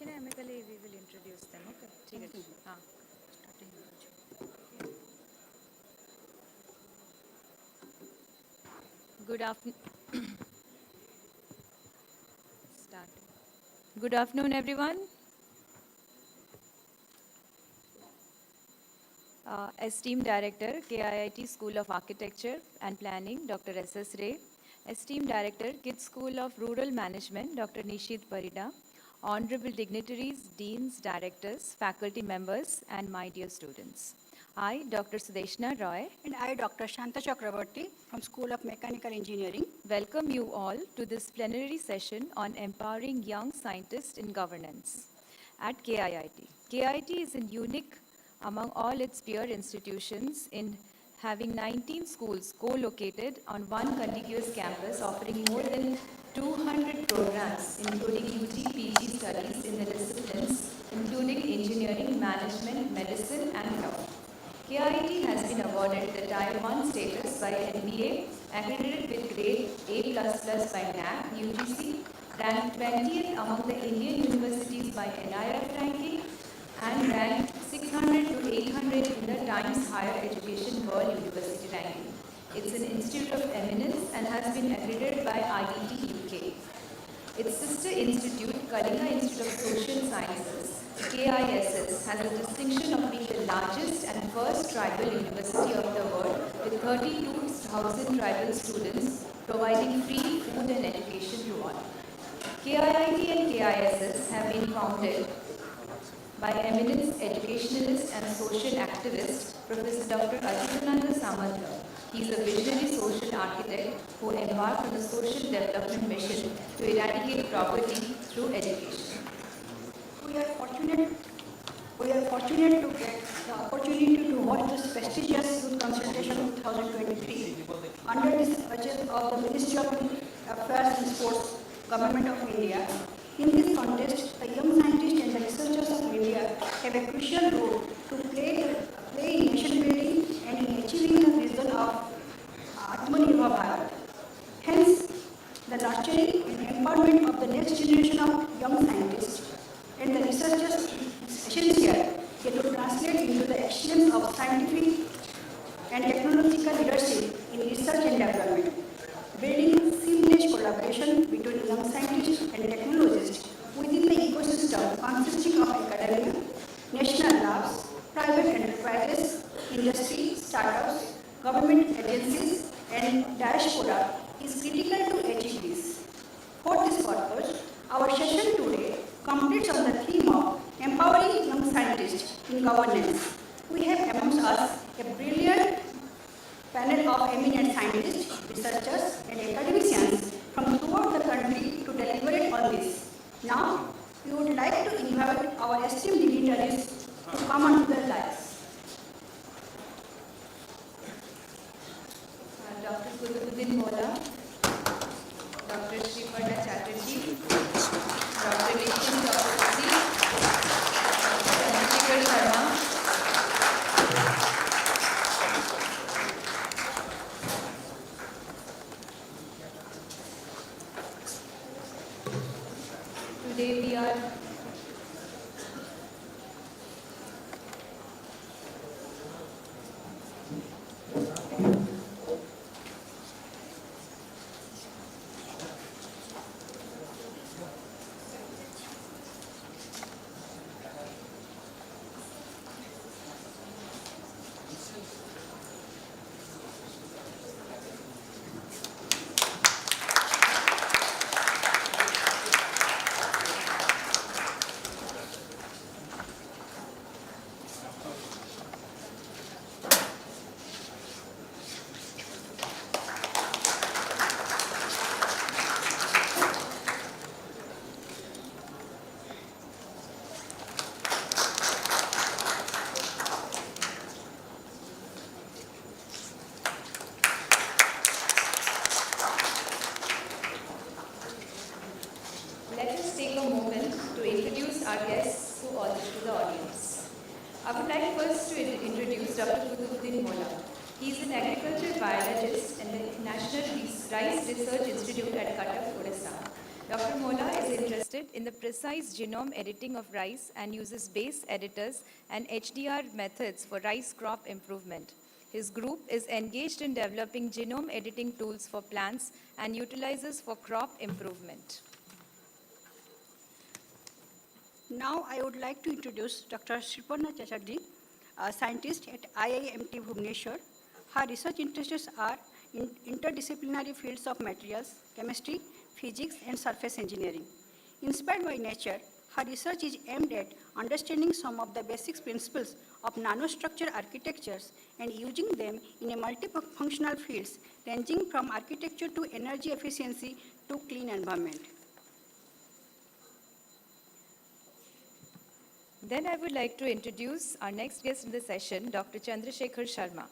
Amically, we will introduce them. Okay. ठीक है. हाँ. Good afternoon. Start. Good afternoon, everyone. Esteemed Director, KIIT School of Architecture and Planning, Dr. S.S. Ray. Esteemed Director, KIIT School of Rural Management, Dr. Nishit Parida. Honorable dignitaries, deans, directors, faculty members, and my dear students. I, Dr. Sudeshna Roy, and I, Dr. Shanta Chakravarti from School of Mechanical Engineering, welcome you all to this plenary session on empowering young scientists in governance at KIIT. KIIT is unique among all its peer institutions in having 19 schools co-located on one contiguous campus offering more than 200 programs including UG, PG studies in the disciplines including engineering, management, medicine and law. KIIT has been awarded the Tier 1 status by NBA, accredited with grade A++ by NAC, UGC, ranked 20th among the Indian universities by NIRF ranking, and ranked 600 to 800 in the Times Higher Education World University ranking. It's an institute of eminence and has been accredited by IIT UK. Its sister institute, Kalinga Institute of Social Sciences, KISS, has the distinction of being the largest and first tribal university of the world with 32,000 tribal students providing free food and education to all. KIIT and KISS have been founded by eminent educationalist and social activist, Professor Dr. Ajitananda Samanta. He is a visionary social architect who embarked on a social development mission to eradicate poverty through education. We are fortunate to get the opportunity to host this prestigious Youth Consultation 2023 under this budget of the Ministry of Affairs and Sports, Government of India. In this contest, the young scientists and the researchers of India have a crucial role to play in nation building and in achieving the vision of Atmanirbhar Bharat. Hence, the nurturing and empowerment of the next generation of young scientists and the researchers is essential to translate into the excellence of scientific and technological leadership in research and development. Building seamless collaboration between young scientists and technologists within the ecosystem consisting of academia, national labs, private enterprises, industry, startups, government agencies, and diaspora is critical to achieve this. For this purpose, our session today completes on the theme of empowering young scientists in governance. We have amongst us a brilliant panel of eminent scientists, researchers, and academicians from throughout the country to deliberate on this. Now, we would like to invite our esteemed dignitaries to come onto the dais. Dr. Kutubuddin Mola, Dr. Sripada Chatterjee, Dr. Nishin Chakravarti, Chandrasekhar Sharma, today we are let us take a moment to introduce our guests to the audience. I would like first to introduce Dr. Kutubuddin Mola. He is an agricultural biologist and the National Rice Research Institute at Cuttack, Odisha. Dr. Mola is interested in the precise genome editing of rice and uses base editors and HDR methods for rice crop improvement. His group is engaged in developing genome editing tools for plants and utilizes for crop improvement. Now I would like to introduce Dr. Sriparna Chatterjee, a scientist at IIMT Bhubaneswar. Her research interests are in interdisciplinary fields of materials, chemistry, physics, and surface engineering. Inspired by nature, her research is aimed at understanding some of the basic principles of nanostructure architectures and using them in a multifunctional fields ranging from architecture to energy efficiency to clean environment. Then I would like to introduce our next guest in the session, Dr. Chandrasekhar Sharma.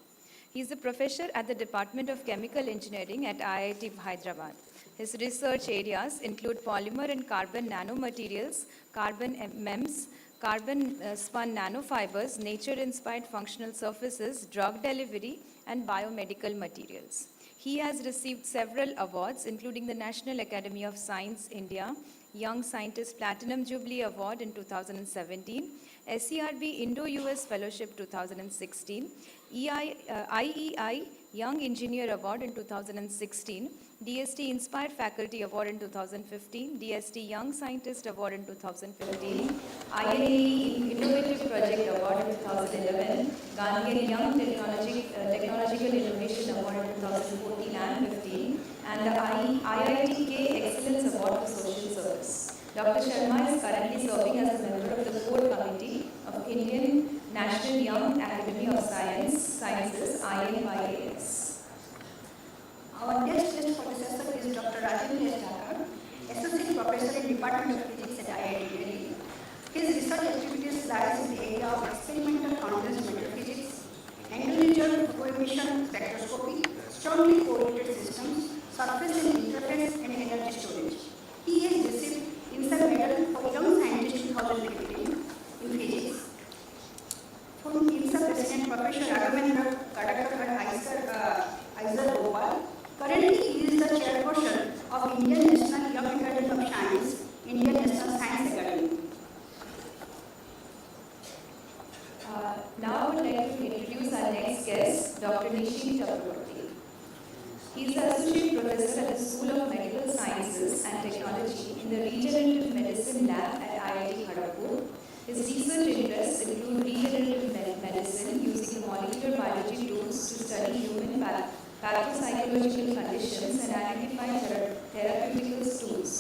He is a professor at the Department of Chemical Engineering at IIT Hyderabad. His research areas include polymer and carbon nanomaterials, carbon MEMS, carbon spun nanofibers, nature-inspired functional surfaces, drug delivery, and biomedical materials. He has received several awards, including the National Academy of Science, India, Young Scientist Platinum Jubilee Award in 2017, SERB Indo-US Fellowship 2016, IEI Young Engineer Award in 2016, DST Inspired Faculty Award in 2015, DST Young Scientist Award in 2015, INAE Innovative Project Award in 2011, Gandhian Young Technological Innovation Award in 2014 and 15, and the IITK Excellence Award for Social Service. Dr. Sharma is currently serving as a member of the Core Committee of Indian National Young Academy of Sciences, INYAS. Our next guest professor is Dr. Rajendra S. Thakur, Associate Professor in Department of Physics at IIT Delhi. His research activities lies in the area of experimental condensed matter physics, angular coemission spectroscopy, strongly correlated systems, surface and interface, and energy storage. He has received INSA Medal for Young Scientist 2015 in physics from INSA President Professor Raghavendra Kadakar Aizer Gopal. Currently, he is the chairperson of Indian National Young Academy of Science, Indian National Science Academy. Now I would like to introduce our next guest, Dr. Nishini Chakraborty. He is the Associate Professor at the School of Medical Sciences and Technology in the Regenerative Medicine Lab at IIT Kharagpur. His research interests include regenerative medicine using the molecular biology tools to study human pathopsychological conditions and identify therapeutic tools.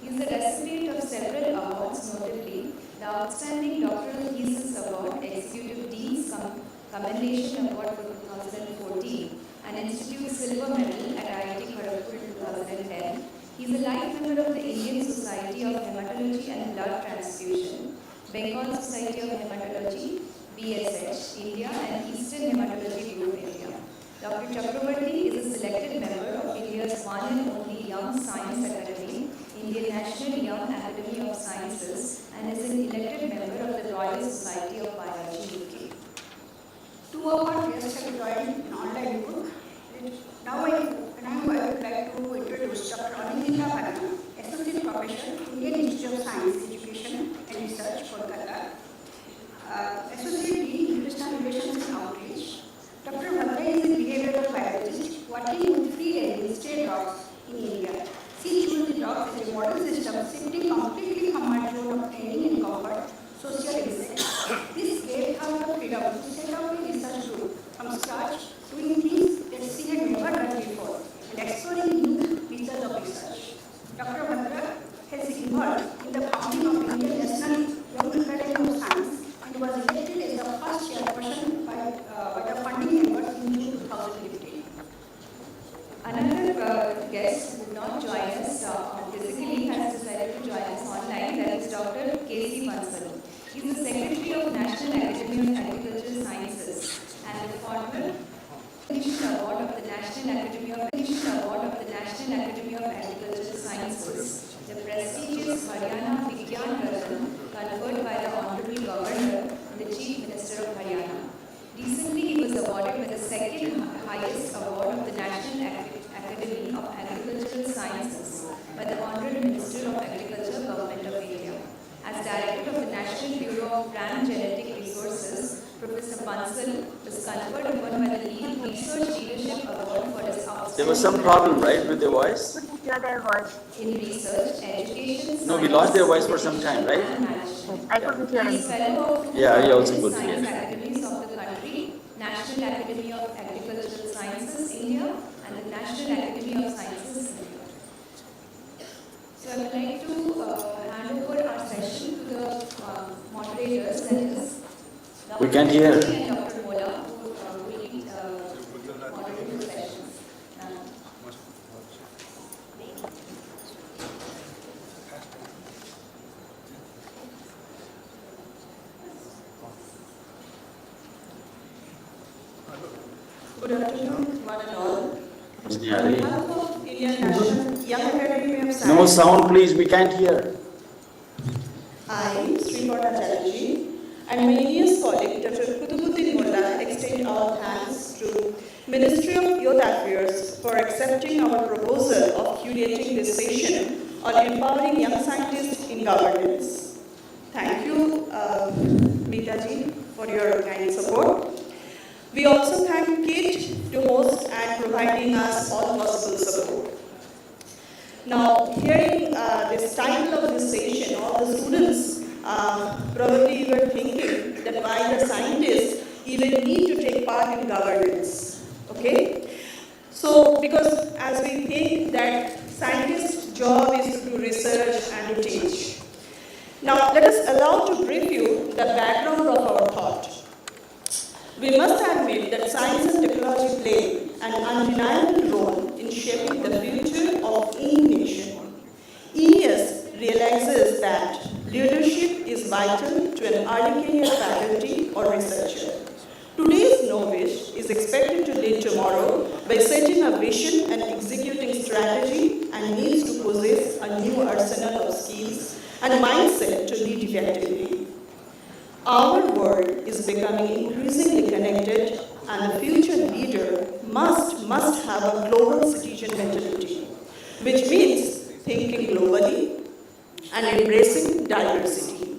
He is the recipient of several awards, notably the Outstanding Doctoral Thesis Award, Executive Dean's Commendation Award for 2014, and Institute Silver Medal at IIT Kharagpur in 2010. He is a life member of the Indian Society of Hematology and Blood Transfusion, Bengal Society of Hematology, BSH, India, and Eastern Hematology Group, India. Dr. Chakraborty is a selected member of India's one and only Young Science Academy, Indian National Young Academy of Sciences, and is an elected member of the Royal Society of Biology, UK. Two of our guests have joined in online book. Now I would like to introduce Dr. Anindita Bharana, Associate Professor, Indian Institute of Science, Education and Research, Kolkata, Associate Dean, International Relations and Outreach. Dr. Bharana is a behavioral biologist working with free-range stray dogs in India. She chose the dogs as a model system, shifting completely from her zone of training and comfort, social insects. This gave her the freedom to set up a research group from scratch, doing things that she had never done before, and exploring new features of research. Dr. Bharana has involved in the founding of Indian National Young Academy of Science and was elected as the first chairperson by the funding members in June 2015. Another guest who did not join us physically has decided to join us online. That is Dr. K.C. Vansalu. He is the Secretary of National Academy of Agricultural Sciences and the former Award of the National Academy of Agricultural Sciences, the prestigious Haryana Vigyan Ratna conferred by the Honorable Governor and the Chief Minister of Haryana. Recently, he was awarded with the second highest award of the National Academy of Agricultural Sciences by the Honorable Minister There was some problem, right, with their voice? Couldn't hear their voice. in research, education, No, we lost their voice for some time, right? and management. I couldn't hear He is anything. fellow of Yeah, I also two could science hear. academies of the country, National Academy of Agricultural Sciences, India, and the National Academy of Sciences, India. So I would like to hand over our session to the moderators, that is, We can't hear. Dr. and Dr. Mola, who will be moderating the sessions. Good afternoon, one and all. Yeah. On behalf of Indian National Young Academy of Science, No sound, please. We can't hear. I, Sripada Chatterjee, and my nearest colleague, Dr. Kutubuddin Mullah, extend our thanks to Ministry of Youth Affairs for accepting our proposal of curating this session on empowering young scientists in governance. Thank you, Meeta-ji, for your kind support. We also thank KIIT to host and providing us all possible support. Now, hearing this title of this session, all the students probably were thinking that why the scientists even need to take part in governance. Okay? So, because as we think that scientists' job is to do research and to teach. Now, let us allow to brief you the background of our thought. We must admit that science and technology play an undeniable role in shaping the future of any nation. ES realizes that leadership is vital to an early career faculty or researcher. Today's novice is expected to lead tomorrow by setting a vision and executing strategy and needs to possess a new arsenal of skills and mindset to lead effectively. Our world is becoming increasingly connected, and the future leader must have a global citizen mentality, which means thinking globally and embracing diversity.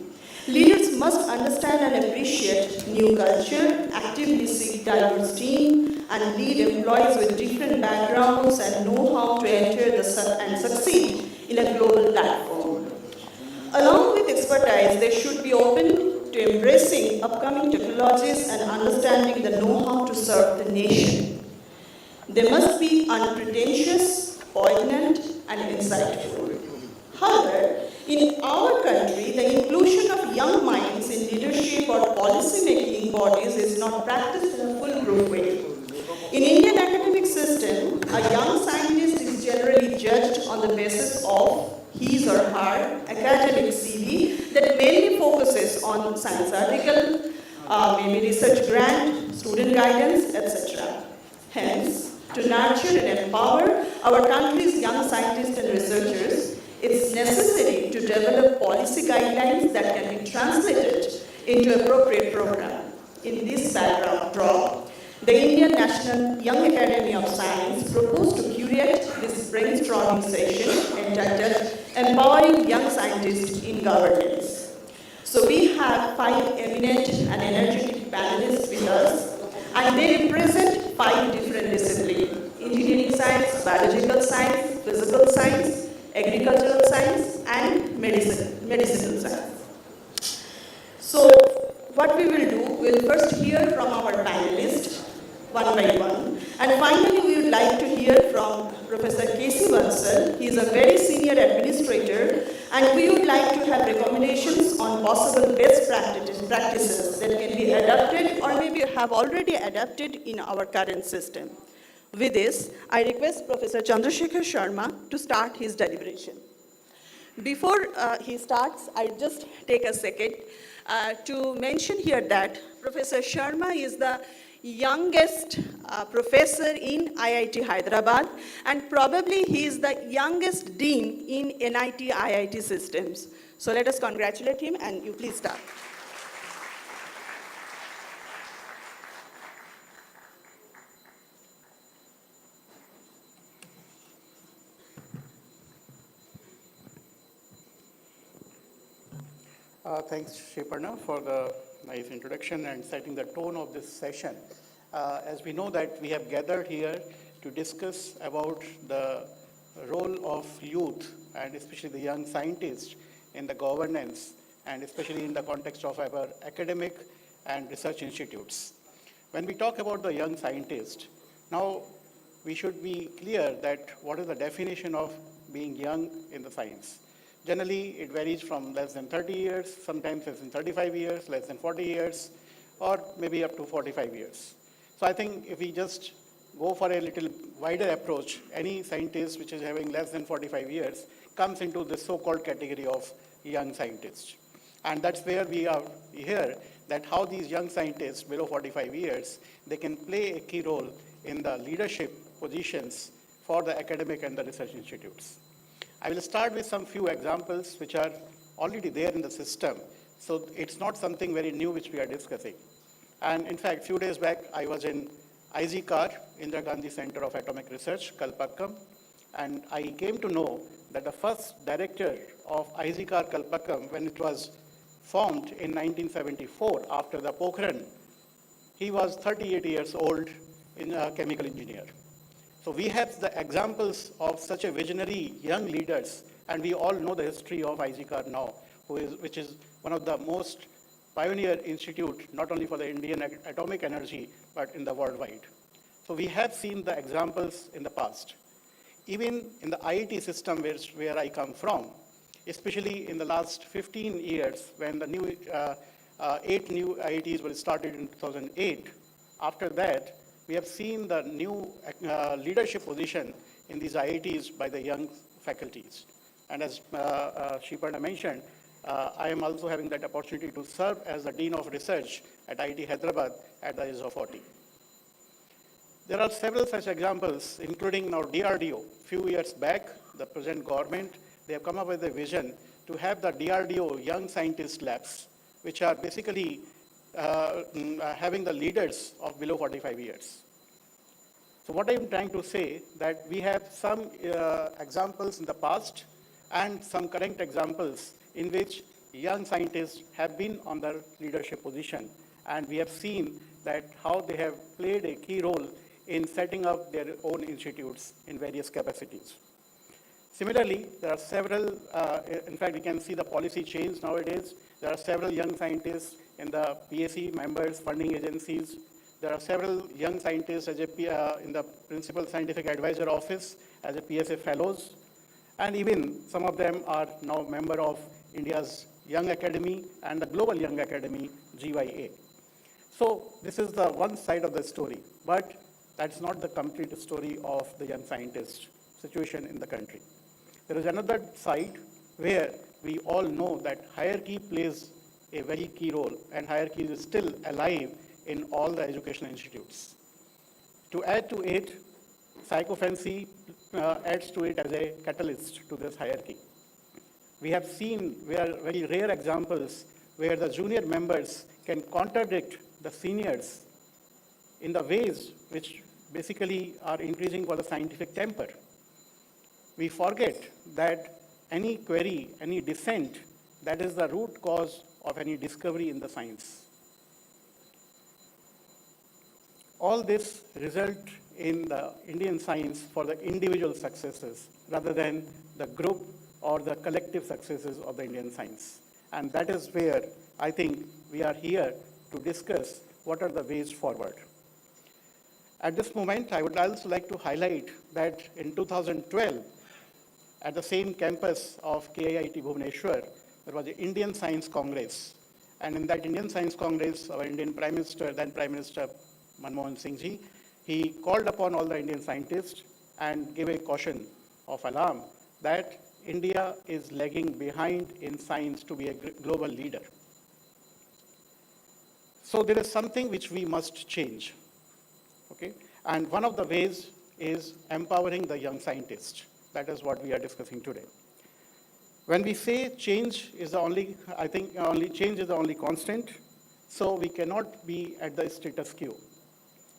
Leaders must understand and appreciate new culture, actively seek diverse team, and lead employees with different backgrounds and know how to enter and succeed in a global platform. Along with expertise, they should be open to embracing upcoming technologies and understanding the know-how to serve the nation. They must be unpretentious, poignant, and insightful. However, in our country, the inclusion of young minds in leadership or policy-making bodies is not practiced in a foolproof way. In Indian academic system, a young scientist is generally judged on the basis of his or her academic CV that mainly focuses on science article, maybe research grant, student guidance, etc. Hence, to nurture and empower our country's young scientists and researchers, it's necessary to develop policy guidelines that can be translated into appropriate program. In this backdrop, the Indian National Young Academy of Science proposed to curate this brainstorming session entitled Empowering Young Scientists in Governance. So we have 5 eminent and energetic panelists with us, and they represent 5 different disciplines: engineering science, biological science, physical science, agricultural science, and medicinal science. So what we will do, we'll first hear from our panelists, one by one. And finally, we would like to hear from Professor KC He is a very senior administrator, and we would like to have recommendations on possible best practices that can be adapted or maybe have already adapted in our current system. With this, I request Professor Chandrasekhar Sharma to start his deliberation. Before he starts, I just take a second to mention here that Professor Sharma is the youngest professor in IIT Hyderabad, and probably he is the youngest dean in NIT IIT systems. So let us congratulate him, and you please start. Thanks, Sheparna, for the nice introduction and setting the tone of this session. As we know that we have gathered here to discuss about the role of youth and especially the young scientists in the governance and especially in the context of our academic and research institutes. When we talk about the young scientist, now we should be clear that what is the definition of being young in the science. Generally, it varies from less than 30 years, sometimes less than 35 years, less than 40 years, or maybe up to 45 years. So I think if we just go for a little wider approach, any scientist which is having less than 45 years comes into the so-called category of young scientists. And that's where we are here, that how these young scientists below 45 years, they can play a key role in the leadership positions for the academic and the research institutes. I will start with some few examples which are already there in the system. So it's not something very new which we are discussing. And in fact, few days back, I was in IGCAR, Indira Gandhi Center of Atomic Research, Kalpakkam, and I came to know that the first director of IGCAR Kalpakkam, when it was formed in 1974 after the Pokhran, he was 38 years old, in a chemical engineer. So we have the examples of such a visionary young leaders, and we all know the history of IGCAR now, which is one of the most pioneer institute, not only for the Indian atomic energy, but in the worldwide. So we have seen the examples in the past. Even in the IIT system where I come from, especially in the last 15 years, when the new 8 new IITs were started in 2008, after that, we have seen the new leadership position in these IITs by the young faculties. And as Shriparna mentioned, I am also having that opportunity to serve as the Dean of Research at IIT Hyderabad at the age of 40. There are several such examples, including now DRDO. Few years back, the present government, they have come up with a vision to have the DRDO Young Scientist Labs, which are basically having the leaders of below 45 years. So what I'm trying to say that we have some examples in the past and some current examples in which young scientists have been on the leadership position. And we have seen that how they have played a key role in setting up their own institutes in various capacities. Similarly, there are several, in fact, we can see the policy change nowadays. There are several young scientists in the PAC members, funding agencies. There are several young scientists as in the Principal Scientific Advisor Office as a PSA fellows. And even some of them are now member of India's Young Academy and the Global Young Academy, GYA. So this is the one side of the story, but that's not the complete story of the young scientist situation in the country. There is another side where we all know that hierarchy plays a very key role, and hierarchy is still alive in all the educational institutes. To add to it, psychophancy adds to it as a catalyst to this hierarchy. We have seen very rare examples where the junior members can contradict the seniors in the ways which basically are increasing for the scientific temper. We forget that any query, any dissent, that is the root cause of any discovery in the science. All this result in the Indian science for the individual successes rather than the group or the collective successes of the Indian science. And that is where I think we are here to discuss what are the ways forward. At this moment, I would also like to highlight that in 2012, at the same campus of KIIT Bhubaneswar, there was the Indian Science Congress. And in that Indian Science Congress, our Indian Prime Minister, then Prime Minister Manmohan Singh ji, he called upon all the Indian scientists and gave a caution of alarm that India is lagging behind in science to be a global leader. So there is something which we must change. Okay? And one of the ways is empowering the young scientists. That is what we are discussing today. When we say change is the only, I think change is the only constant, so we cannot be at the status quo.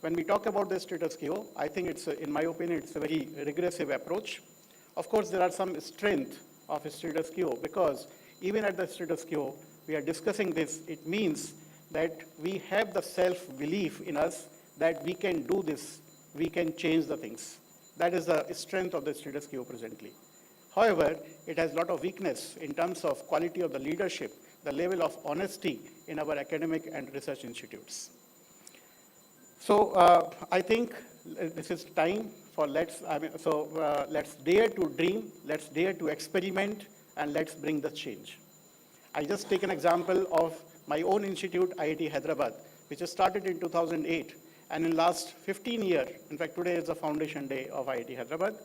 When we talk about the status quo, I think it's, in my opinion, it's a very regressive approach. Of course, there are some strength of a status quo because even at the status quo, we are discussing this. It means that we have the self-belief in us that we can do this we can change the things. That is the strength of the status quo presently. However, it has a lot of weakness in terms of quality of the leadership, the level of honesty in our academic and research institutes. So I think this is time for let's dare to dream, let's dare to experiment, and let's bring the change. I just take an example of my own institute, IIT Hyderabad, which was started in 2008. And in last 15 years, in fact, today is the foundation day of IIT Hyderabad,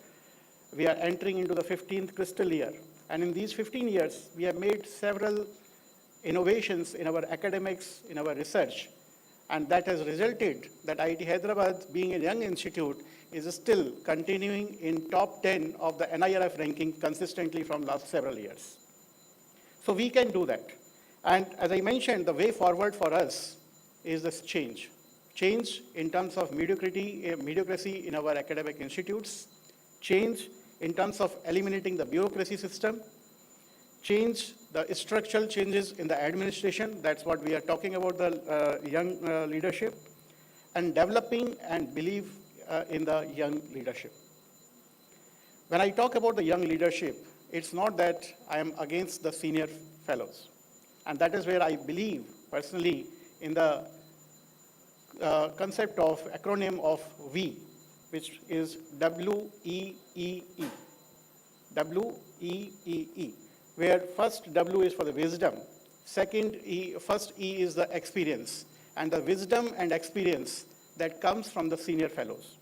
we are entering into the 15th crystal year. And in these 15 years, we have made several innovations in our academics, in our research. And that has resulted that IIT Hyderabad, being a young institute, is still continuing in top 10 of the NIRF ranking consistently from last several years. So we can do that. And as I mentioned, the way forward for us is this change. Change in terms of mediocrity in our academic institutes, change in terms of eliminating the bureaucracy system, change the structural changes in the administration, that's what we are talking about, the young leadership, and developing and believe in the young leadership. When I talk about the young leadership, it's not that I am against the senior fellows. And that is where I believe personally in the concept of acronym of V, which is WEEE. WEEE, where first W is for the wisdom, first E is the experience, and the wisdom and experience that comes from the senior fellows.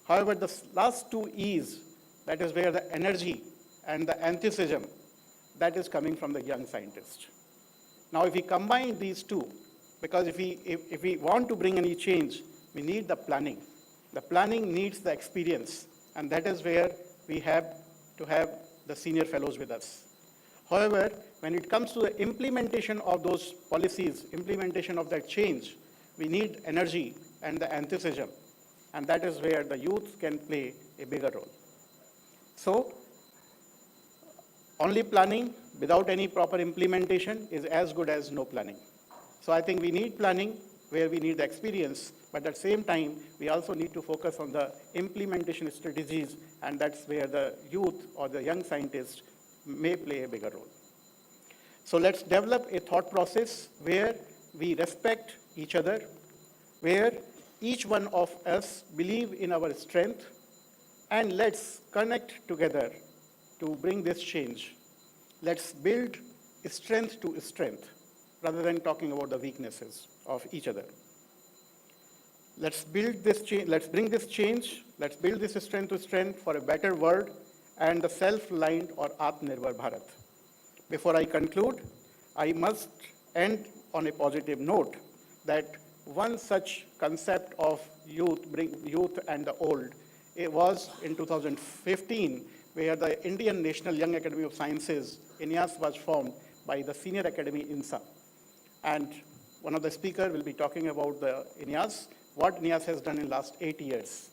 However, the last two E's, that is where the energy and the enthusiasm, that is coming from the young scientist. Now, if we combine these two, because if we want to bring any change, we need the planning. The planning needs the experience, and that is where we have to have the senior fellows with us. However, when it comes to the implementation of those policies, implementation of that change, we need energy and the enthusiasm, and that is where the youth can play a bigger role. So, only planning without any proper implementation is as good as no planning. So I think we need planning where we need the experience, but at the same time, we also need to focus on the implementation strategies, and that's where the youth or the young scientists may play a bigger role. So let's develop a thought process where we respect each other, where each one of us believe in our strength, and let's connect together to bring this change. Let's build strength to strength, rather than talking about the weaknesses of each other. Let's build this change, let's bring this change, let's build this strength to strength for a better world and the self-reliant or Atmanirbhar Bharat. Before I conclude, I must end on a positive note that one such concept of youth, bring youth and the old, it was in 2015, where the Indian National Young Academy of Sciences, INIAS, was formed by the Senior Academy INSA. And one of the speakers will be talking about the INIAS, what INIAS has done in the last 8 years.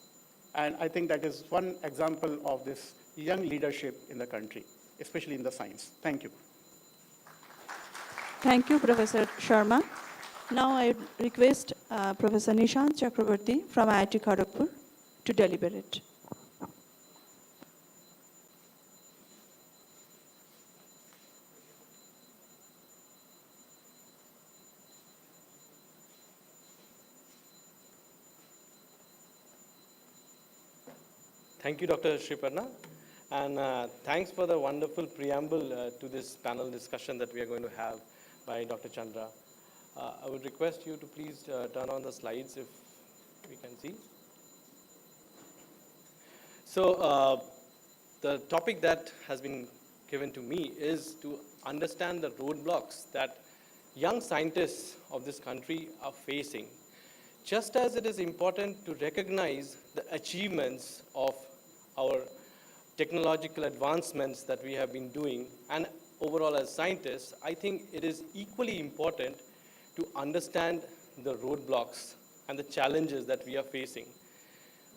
And I think that is one example of this young leadership in the country, especially in the science. Thank you. Thank you, Professor Sharma. Now I request Professor Nishant Chakraborty from IIT Kharagpur to deliberate. Thank you, Dr. Sriparna, and thanks for the wonderful preamble to this panel discussion that we are going to have by Dr. Chandra. I would request you to please turn on the slides if we can see. So the topic that has been given to me is to understand the roadblocks that young scientists of this country are facing. Just as it is important to recognize the achievements of our technological advancements that we have been doing, and overall as scientists, I think it is equally important to understand the roadblocks and the challenges that we are facing.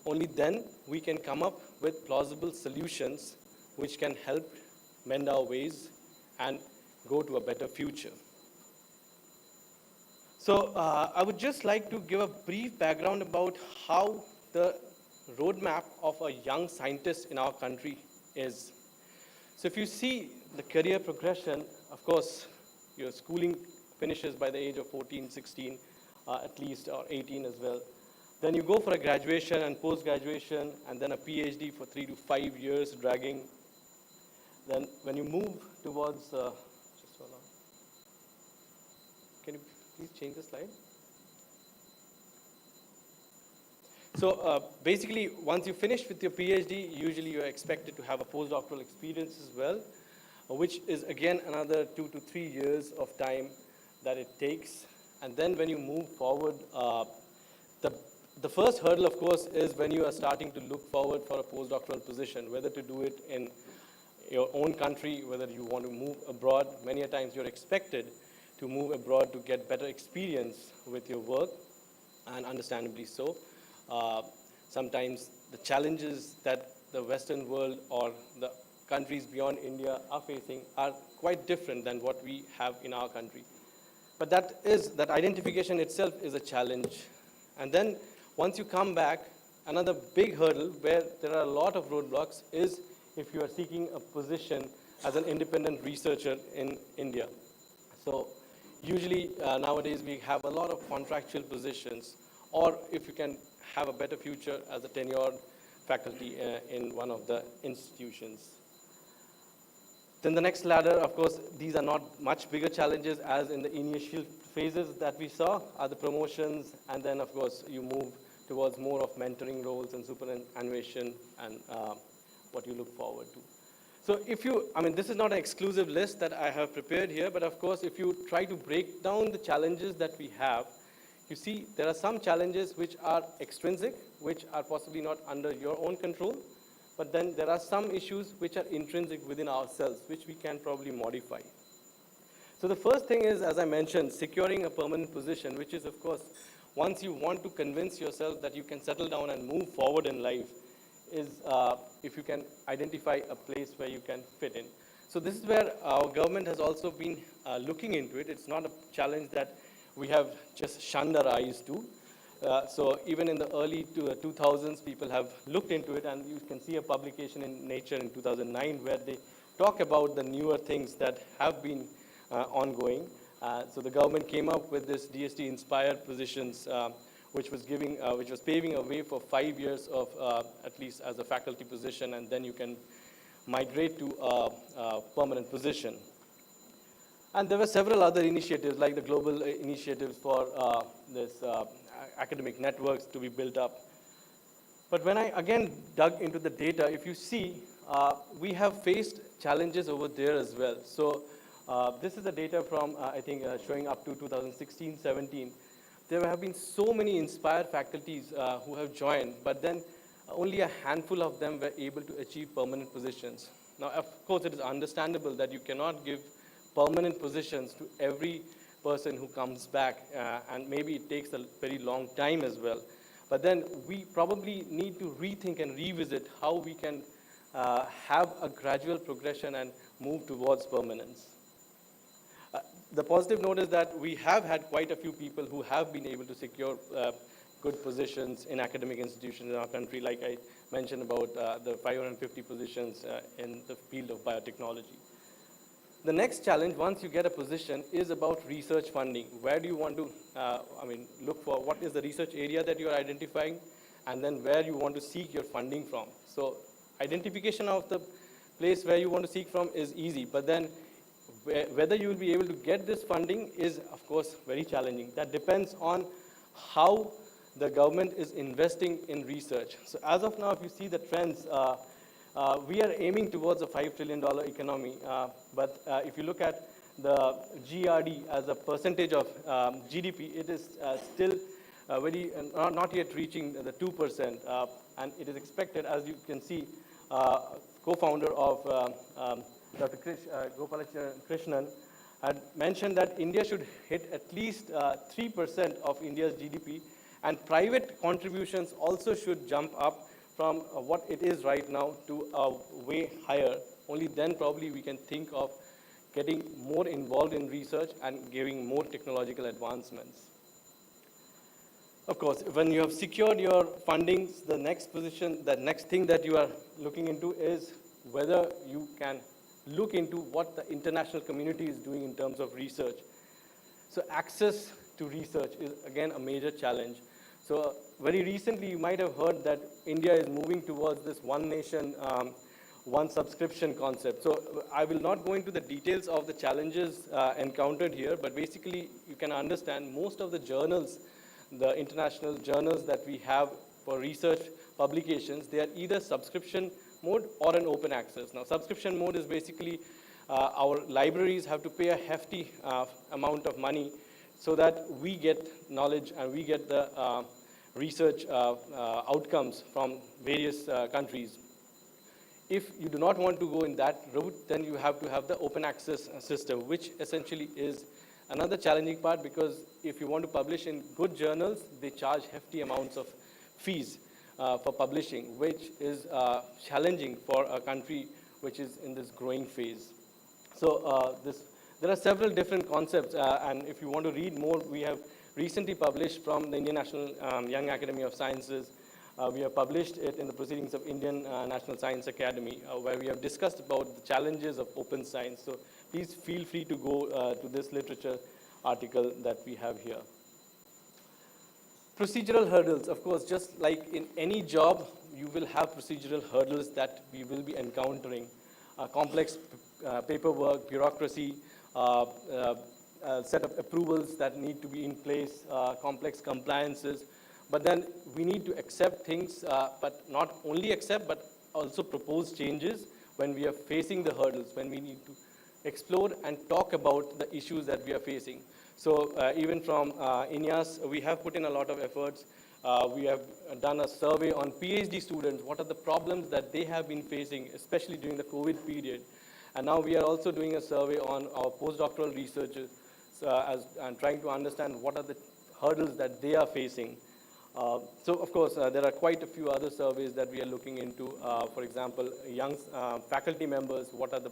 Only then we can come up with plausible solutions which can help mend our ways and go to a better future. So I would just like to give a brief background about how the roadmap of a young scientist in our country is. So if you see the career progression, of course, your schooling finishes by the age of 14, 16, at least, or 18 as well. Then you go for a graduation and post-graduation, and then a PhD for 3 to 5 years, dragging. Then when you move towards, just hold on. Can you please change the slide? So basically, once you finish with your PhD, usually you're expected to have a postdoctoral experience as well, which is again another 2 to 3 years of time that it takes. And then when you move forward, the first hurdle, of course, is when you are starting to look forward for a postdoctoral position, whether to do it in your own country, whether you want to move abroad. Many a times you're expected to move abroad to get better experience with your work, and understandably so. Sometimes the challenges that the Western world or the countries beyond India are facing are quite different than what we have in our country. But that identification itself is a challenge. And then once you come back, another big hurdle where there are a lot of roadblocks is if you are seeking a position as an independent researcher in India. So usually nowadays we have a lot of contractual positions, or if you can have a better future as a tenured faculty in one of the institutions. Then the next ladder, of course, these are not much bigger challenges as in the initial phases that we saw are the promotions, and then of course you move towards more of mentoring roles and superannuation and what you look forward to. So if you, this is not an exclusive list that I have prepared here, but of course if you try to break down the challenges that we have, you see there are some challenges which are extrinsic, which are possibly not under your own control, but then there are some issues which are intrinsic within ourselves, which we can probably modify. So the first thing is, as I mentioned, securing a permanent position, which is, of course, once you want to convince yourself that you can settle down and move forward in life, is if you can identify a place where you can fit in. So this is where our government has also been looking into it. It's not a challenge that we have just shunned our eyes to. So even in the early 2000s, people have looked into it, and you can see a publication in Nature in 2009 where they talk about the newer things that have been ongoing. So the government came up with this DST-inspired positions, which was paving a way for 5 years of at least as a faculty position, and then you can migrate to a permanent position. And there were several other initiatives, like the global initiatives for this academic networks to be built up. But when I again dug into the data, if you see, we have faced challenges over there as well. So this is the data from, I think, showing up to 2016-17. There have been so many inspired faculties who have joined, but then only a handful of them were able to achieve permanent positions. Now, of course, it is understandable that you cannot give permanent positions to every person who comes back, and maybe it takes a very long time as well. But then we probably need to rethink and revisit how we can have a gradual progression and move towards permanence. The positive note is that we have had quite a few people who have been able to secure good positions in academic institutions in our country, like I mentioned about the 550 positions in the field of biotechnology. The next challenge, once you get a position, is about research funding. Where do you want to, look for what is the research area that you are identifying, and then where you want to seek your funding from. So identification of the place where you want to seek from is easy, but then whether you will be able to get this funding is, of course, very challenging. That depends on how the government is investing in research. So as of now, if you see the trends, we are aiming towards a $5 trillion economy, but if you look at the GRD as a percentage of GDP, it is still not yet reaching the 2%, and it is expected, as you can see, co-founder of Dr. Krishnan had mentioned that India should hit at least 3% of India's GDP, and private contributions also should jump up from what it is right now to way higher. Only then probably we can think of getting more involved in research and giving more technological advancements. Of course, when you have secured your fundings, the next thing that you are looking into is whether you can look into what the international community is doing in terms of research. So access to research is again a major challenge. So very recently you might have heard that India is moving towards this one nation, one subscription concept. So I will not go into the details of the challenges encountered here, but basically you can understand most of the journals, the international journals that we have for research publications, they are either subscription mode or an open access. Now, subscription mode is basically our libraries have to pay a hefty amount of money so that we get knowledge and we get the research outcomes from various countries. If you do not want to go in that route, then you have to have the open access system, which essentially is another challenging part, because if you want to publish in good journals, they charge hefty amounts of fees for publishing, which is challenging for a country which is in this growing phase. So there are several different concepts, and if you want to read more, we have recently published from the Indian National Young Academy of Sciences. We have published it in the Proceedings of Indian National Science Academy, where we have discussed about the challenges of open science. So please feel free to go to this literature article that we have here. Procedural hurdles, of course, just like in any job, you will have procedural hurdles that we will be encountering. Complex paperwork, bureaucracy, set of approvals that need to be in place, complex compliances. But then we need to accept things, but not only accept, but also propose changes when we are facing the hurdles, when we need to explore and talk about the issues that we are facing. So even from INIAS, we have put in a lot of efforts. We have done a survey on PhD students, what are the problems that they have been facing, especially during the COVID period. And now we are also doing a survey on our postdoctoral researchers and trying to understand what are the hurdles that they are facing. So, of course, there are quite a few other surveys that we are looking into. For example, young faculty members, what are the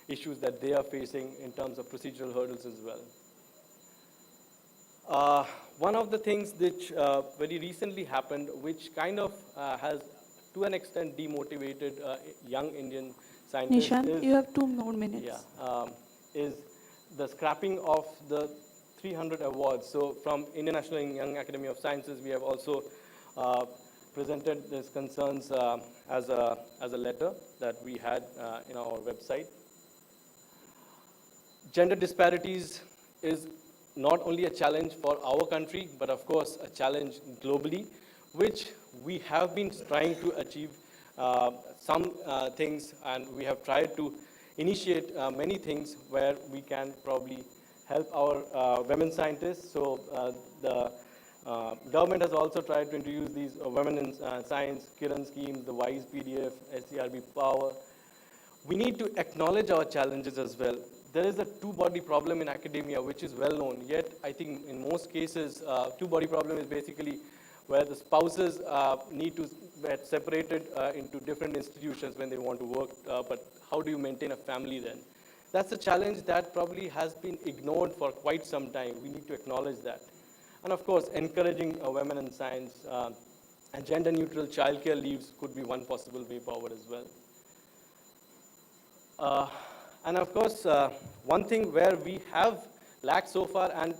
issues that they are facing in terms of procedural hurdles as well. One of the things which very recently happened, which kind of has, to an extent, demotivated young Indian scientists Nishan, you have 2 more minutes. Yeah, is the scrapping of the 300 awards. So from Indian National Young Academy of Sciences, we have also presented these concerns as a letter that we had in our website. Gender disparities is not only a challenge for our country, but of course a challenge globally, which we have been trying to achieve some things, and we have tried to initiate many things where we can probably help our women scientists. So the government has also tried to introduce these women in science, Kiran schemes, the WISE PDF, SCRB Power. We need to acknowledge our challenges as well. There is a two-body problem in academia, which is well known, yet I think in most cases, two-body problem is basically where the spouses need to get separated into different institutions when they want to work, but how do you maintain a family then? That's a challenge that probably has been ignored for quite some time. We need to acknowledge that. And of course, encouraging women in science and gender-neutral childcare leaves could be one possible way forward as well. And of course, one thing where we have lacked so far, and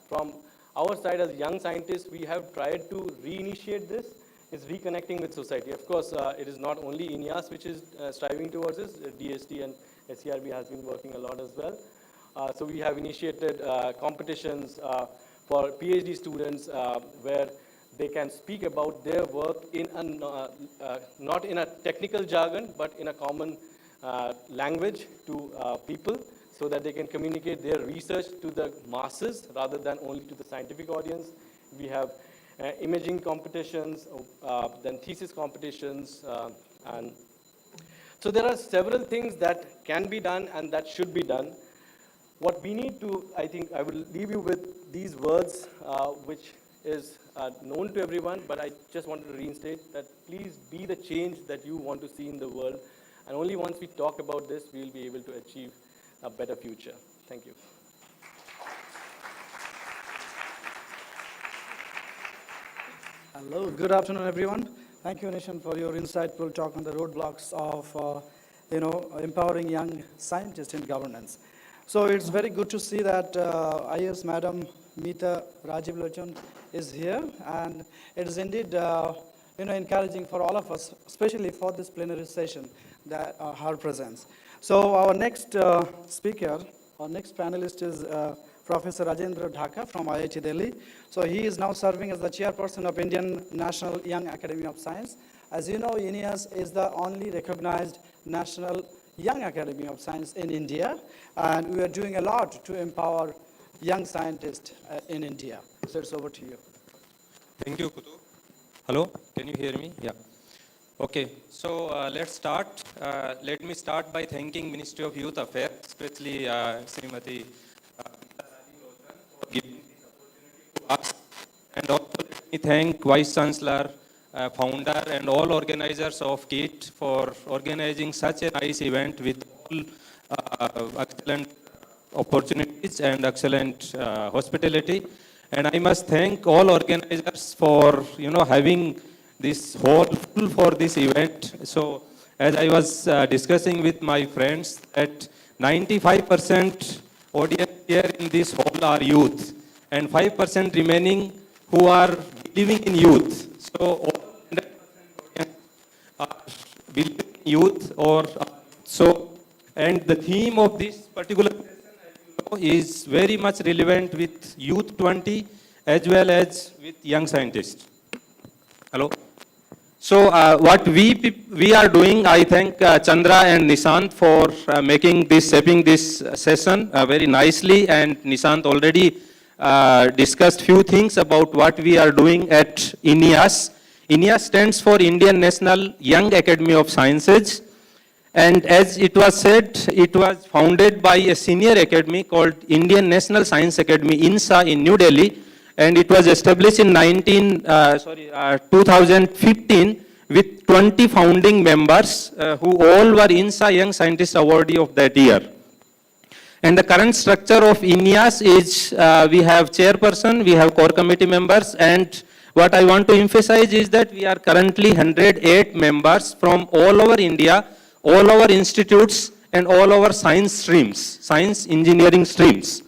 from our side as young scientists, we have tried to reinitiate this, is reconnecting with society. Of course, it is not only INIAS which is striving towards this, DST and SCRB has been working a lot as well. So we have initiated competitions for PhD students where they can speak about their work in not in a technical jargon, but in a common language to people, so that they can communicate their research to the masses rather than only to the scientific audience. We have imaging competitions, then thesis competitions, and so there are several things that can be done and that should be done. What we need to, I think I will leave you with these words, which is known to everyone, but I just wanted to reinstate that please be the change that you want to see in the world. And only once we talk about this, we will be able to achieve a better future. Thank you. Hello, good afternoon, everyone. Thank you, Nishan, for your insightful talk on the roadblocks of, empowering young scientists in governance. So it's very good to see that IS Madam Meeta Rajiv Lochan is here, and it is indeed, encouraging for all of us, especially for this plenary session, that her presence. So our next speaker, our next panelist is Professor Rajendra Dhaka from IIT Delhi. So he is now serving as the chairperson of Indian National Young Academy of Science. As you know, INEAS is the only recognized national young academy of science in India, and we are doing a lot to empower young scientists in India. So it's over to you. Thank you, Kutu. Hello, can you hear me? Yeah. Okay, so let's start. Let me start by thanking Ministry of Youth Affairs, especially Srimati for giving this opportunity to us. And also let me thank Vice Chancellor, founder, and all organizers of KIIT for organizing such a nice event with all excellent opportunities and excellent hospitality. And I must thank all organizers for having this hall full for this event. So as I was discussing with my friends, that 95% audience here in this hall are youth, and 5% remaining who are living in youth. So all 100% audience are believing in youth, and the theme of this particular is very much relevant with Y20 as well as with young scientists. Hello. So what we are doing, I thank Chandra and Nishant for shaping this session very nicely, and Nishant already discussed few things about what we are doing at INEAS. INEAS stands for Indian National Young Academy of Sciences. And as it was said, it was founded by a senior academy called Indian National Science Academy, INSA, in New Delhi. And it was established in 2015 with 20 founding members who all were INSA Young Scientist Awardee of that year. And the current structure of INEAS is we have chairperson, we have core committee members, and what I want to emphasize is that we are currently 108 members from all over India, all our institutes, and all our science streams, science engineering streams.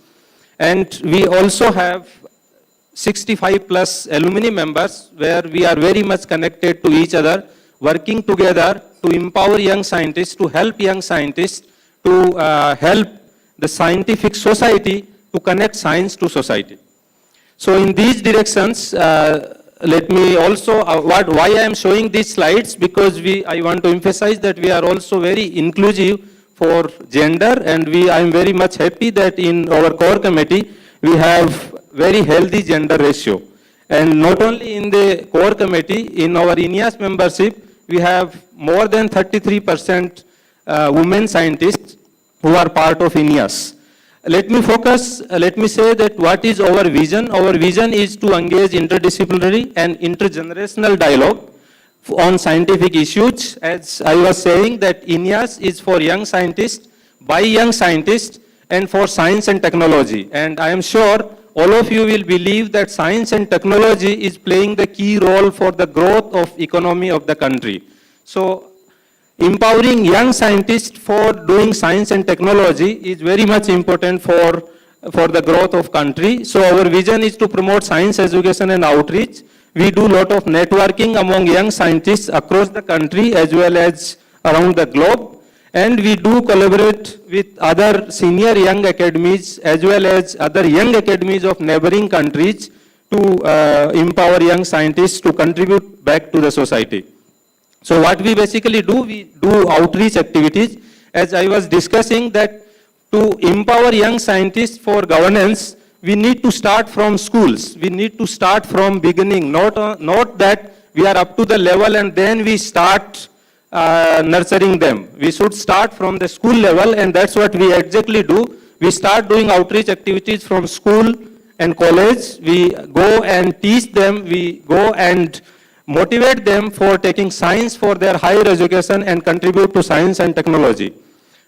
And we also have 65 plus alumni members where we are very much connected to each other, working together to empower young scientists, to help young scientists, to help the scientific society to connect science to society. So in these directions, let me also, why I am showing these slides, because I want to emphasize that we are also very inclusive for gender, and I am very much happy that in our core committee, we have very healthy gender ratio. And not only in the core committee, in our INEAS membership, we have more than 33% women scientists who are part of INEAS. Let me say that what is our vision? Our vision is to engage interdisciplinary and intergenerational dialogue on scientific issues. As I was saying, that INEAS is for young scientists, by young scientists, and for science and technology. And I am sure all of you will believe that science and technology is playing the key role for the growth of economy of the country. So empowering young scientists for doing science and technology is very much important for the growth of country. So our vision is to promote science education and outreach. We do a lot of networking among young scientists across the country as well as around the globe. And we do collaborate with other senior young academies as well as other young academies of neighboring countries to empower young scientists to contribute back to the society. So what we basically do, we do outreach activities. As I was discussing, that to empower young scientists for governance, we need to start from schools. We need to start from beginning, not that we are up to the level and then we start nurturing them. We should start from the school level, and that's what we exactly do. We start doing outreach activities from school and college. We go and teach them. We go and motivate them for taking science for their higher education and contribute to science and technology.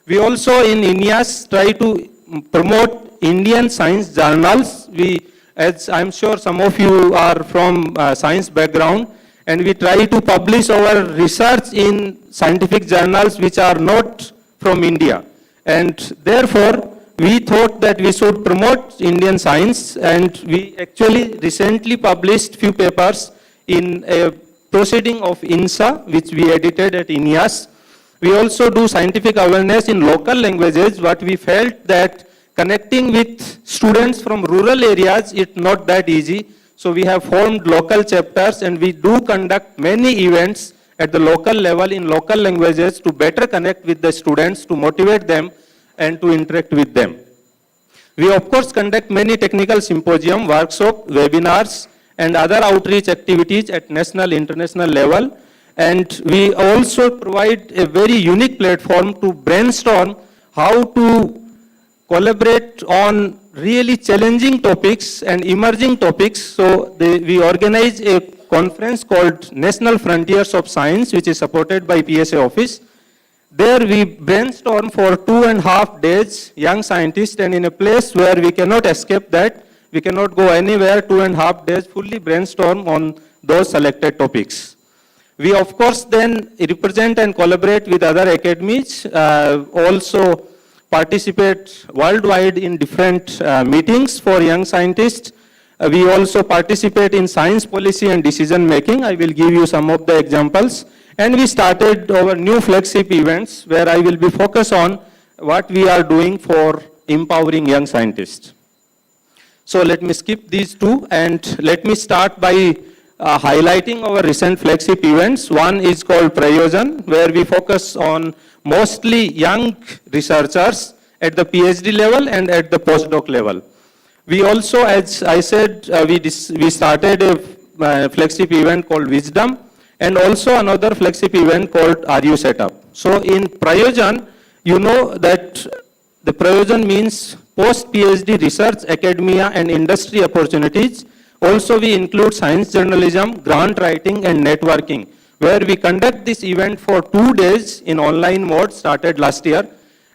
We also in INEAS try to promote Indian science journals. We as I'm sure some of you are from science background, and we try to publish our research in scientific journals which are not from India. And therefore, we thought that we should promote Indian science, and we actually recently published few papers in a proceeding of INSA, which we edited at INIAS. We also do scientific awareness in local languages, but we felt that connecting with students from rural areas is not that easy. So we have formed local chapters, and we do conduct many events at the local level in local languages to better connect with the students, to motivate them, and to interact with them. We of course conduct many technical symposium, workshop, webinars, and other outreach activities at national, international level. And we also provide a very unique platform to brainstorm how to collaborate on really challenging topics and emerging topics. So we organize a conference called National Frontiers of Science, which is supported by PSA office. There we brainstorm for 2.5 days, young scientists, and in a place where we cannot escape that, we cannot go anywhere, 2.5 days, fully brainstorm on those selected topics. We of course then represent and collaborate with other academies, also participate worldwide in different meetings for young scientists. We also participate in science policy and decision making. I will give you some of the examples. And we started our new flagship events where I will be focused on what we are doing for empowering young scientists. So let me skip these two and let me start by highlighting our recent flagship events. One is called Prayojan, where we focus on mostly young researchers at the PhD level and at the postdoc level. We also, as I said, we started a flagship event called Wisdom, and also another flagship event called Are You Set Up? So in Prayojan, you know that the Prayojan means post-PhD research, academia, and industry opportunities. Also, we include science journalism, grant writing, and networking, where we conduct this event for 2 days in online mode, started last year.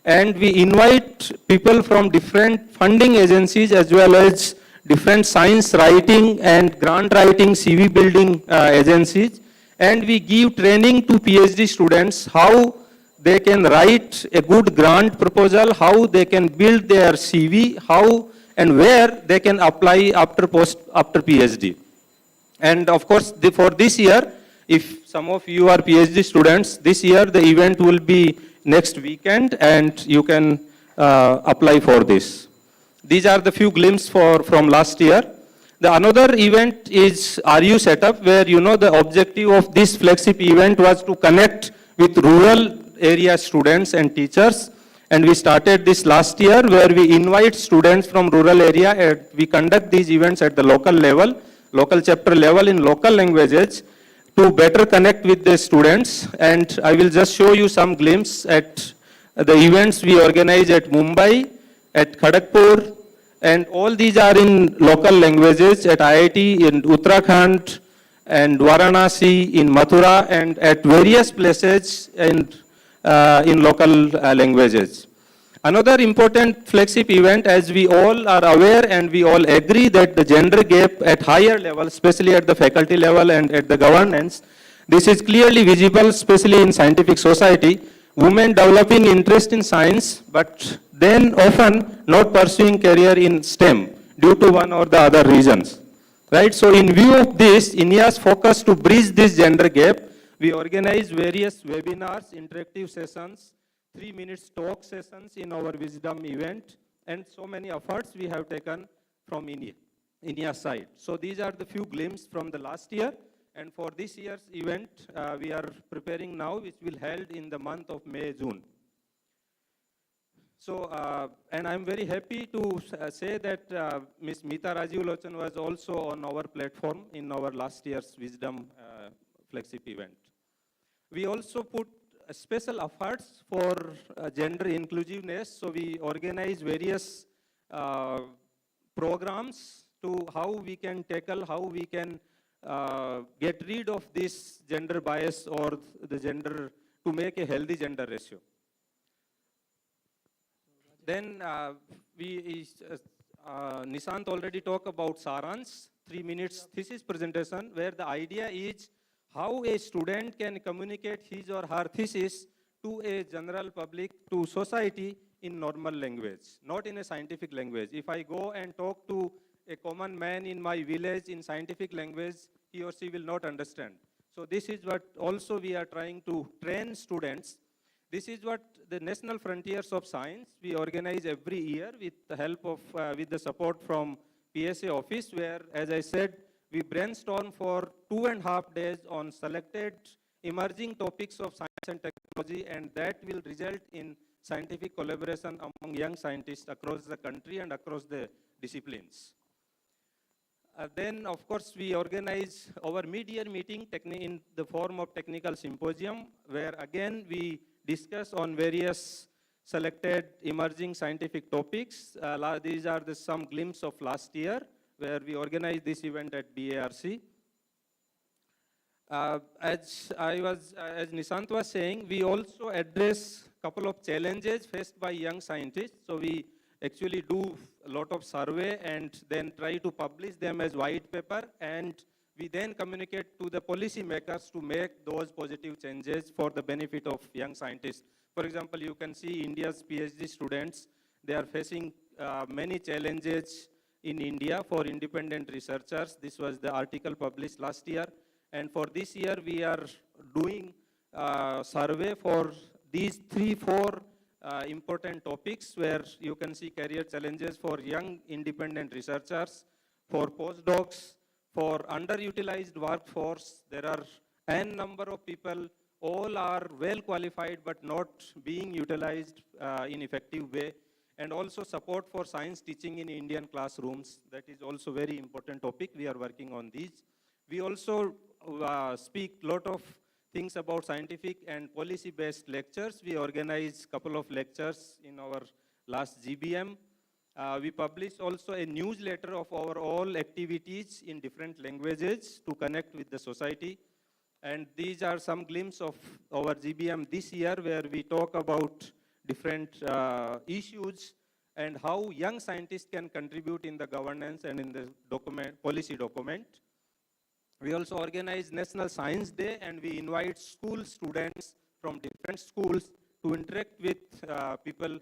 And we invite people from different funding agencies as well as different science writing and grant writing, CV building agencies. And we give training to PhD students how they can write a good grant proposal, how they can build their CV, how and where they can apply after PhD. And of course, for this year, if some of you are PhD students, this year the event will be next weekend and you can apply for this. These are the few glimpses from last year. The another event is Are You Set Up, where you know the objective of this flagship event was to connect with rural area students and teachers. And we started this last year where we invite students from rural area and we conduct these events at the local level, local chapter level in local languages to better connect with the students. And I will just show you some glimpse at the events we organize at Mumbai, at Kharagpur, and all these are in local languages at IIT in Uttarakhand and Varanasi, in Mathura, and at various places and in local languages. Another important flagship event, as we all are aware and we all agree that the gender gap at higher level, especially at the faculty level and at the governance, this is clearly visible, especially in scientific society. Women developing interest in science, but then often not pursuing career in STEM due to one or the other reasons. Right? So in view of this, INIA's focus to bridge this gender gap, we organize various webinars, interactive sessions, 3-minute talk sessions in our Wisdom event, and so many efforts we have taken from INIA's side. So these are the few glimpses from the last year. And for this year's event, we are preparing now, which will held in the month of May, June. So, and I'm very happy to say that Ms. Meeta Rajiv Lochan was also on our platform in our last year's Wisdom flagship event. We also put special efforts for gender inclusiveness. So we organize various programs to how we can tackle, how we can get rid of this gender bias or the gender, to make a healthy gender ratio. Then Nishant already talked about Saransh, 3 minutes thesis presentation, where the idea is how a student can communicate his or her thesis to a general public, to society in normal language, not in a scientific language. If I go and talk to a common man in my village in scientific language, he or she will not understand. So this is what also we are trying to train students. This is what the National Frontiers of Science we organize every year with the help of, with the support from PSA office, where, as I said, we brainstorm for 2.5 days on selected emerging topics of science and technology, and that will result in scientific collaboration among young scientists across the country and across the disciplines. Then, of course, we organize our mid-year meeting in the form of technical symposium, where again we discuss on various selected emerging scientific topics. These are some glimpses of last year, where we organized this event at BARC. As Nishant was saying, we also address a couple of challenges faced by young scientists. So we actually do a lot of survey and then try to publish them as white paper, and we then communicate to the policy makers to make those positive changes for the benefit of young scientists. For example, you can see India's PhD students, they are facing many challenges in India for independent researchers. This was the article published last year. And for this year, we are doing survey for these 3-4 important topics, where you can see career challenges for young independent researchers, for postdocs, for underutilized workforce. There are n number of people, all are well qualified but not being utilized in effective way. And also support for science teaching in Indian classrooms. That is also very important topic. We are working on these. We also speak a lot of things about scientific and policy-based lectures. We organized a couple of lectures in our last GBM. We published also a newsletter of our all activities in different languages to connect with the society. And these are some glimpses of our GBM this year, where we talk about different issues and how young scientists can contribute in the governance and in the policy document. We also organize National Science Day, and we invite school students from different schools to interact with people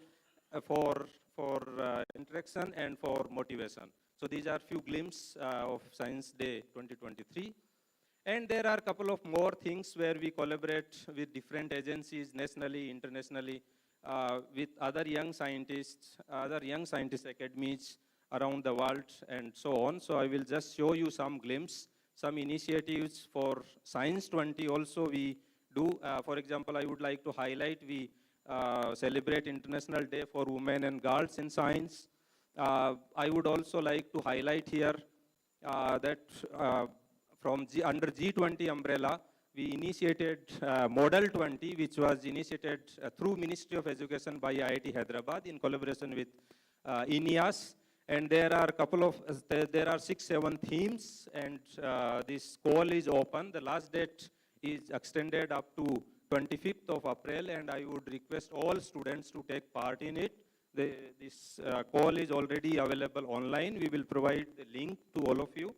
for interaction and for motivation. So these are few glimpses of Science Day 2023. And there are a couple of more things where we collaborate with different agencies, nationally, internationally, with other young scientists academies around the world, and so on. So I will just show you some glimpses. Some initiatives for Science 20 also we do. For example, I would like to highlight, we celebrate International Day for Women and Girls in Science. I would also like to highlight here that under G20 umbrella, we initiated Model 20, which was initiated through Ministry of Education by IIT Hyderabad in collaboration with INEAS. And there are 6-7 themes, and this call is open. The last date is extended up to 25th of April, and I would request all students to take part in it. This call is already available online. We will provide the link to all of you.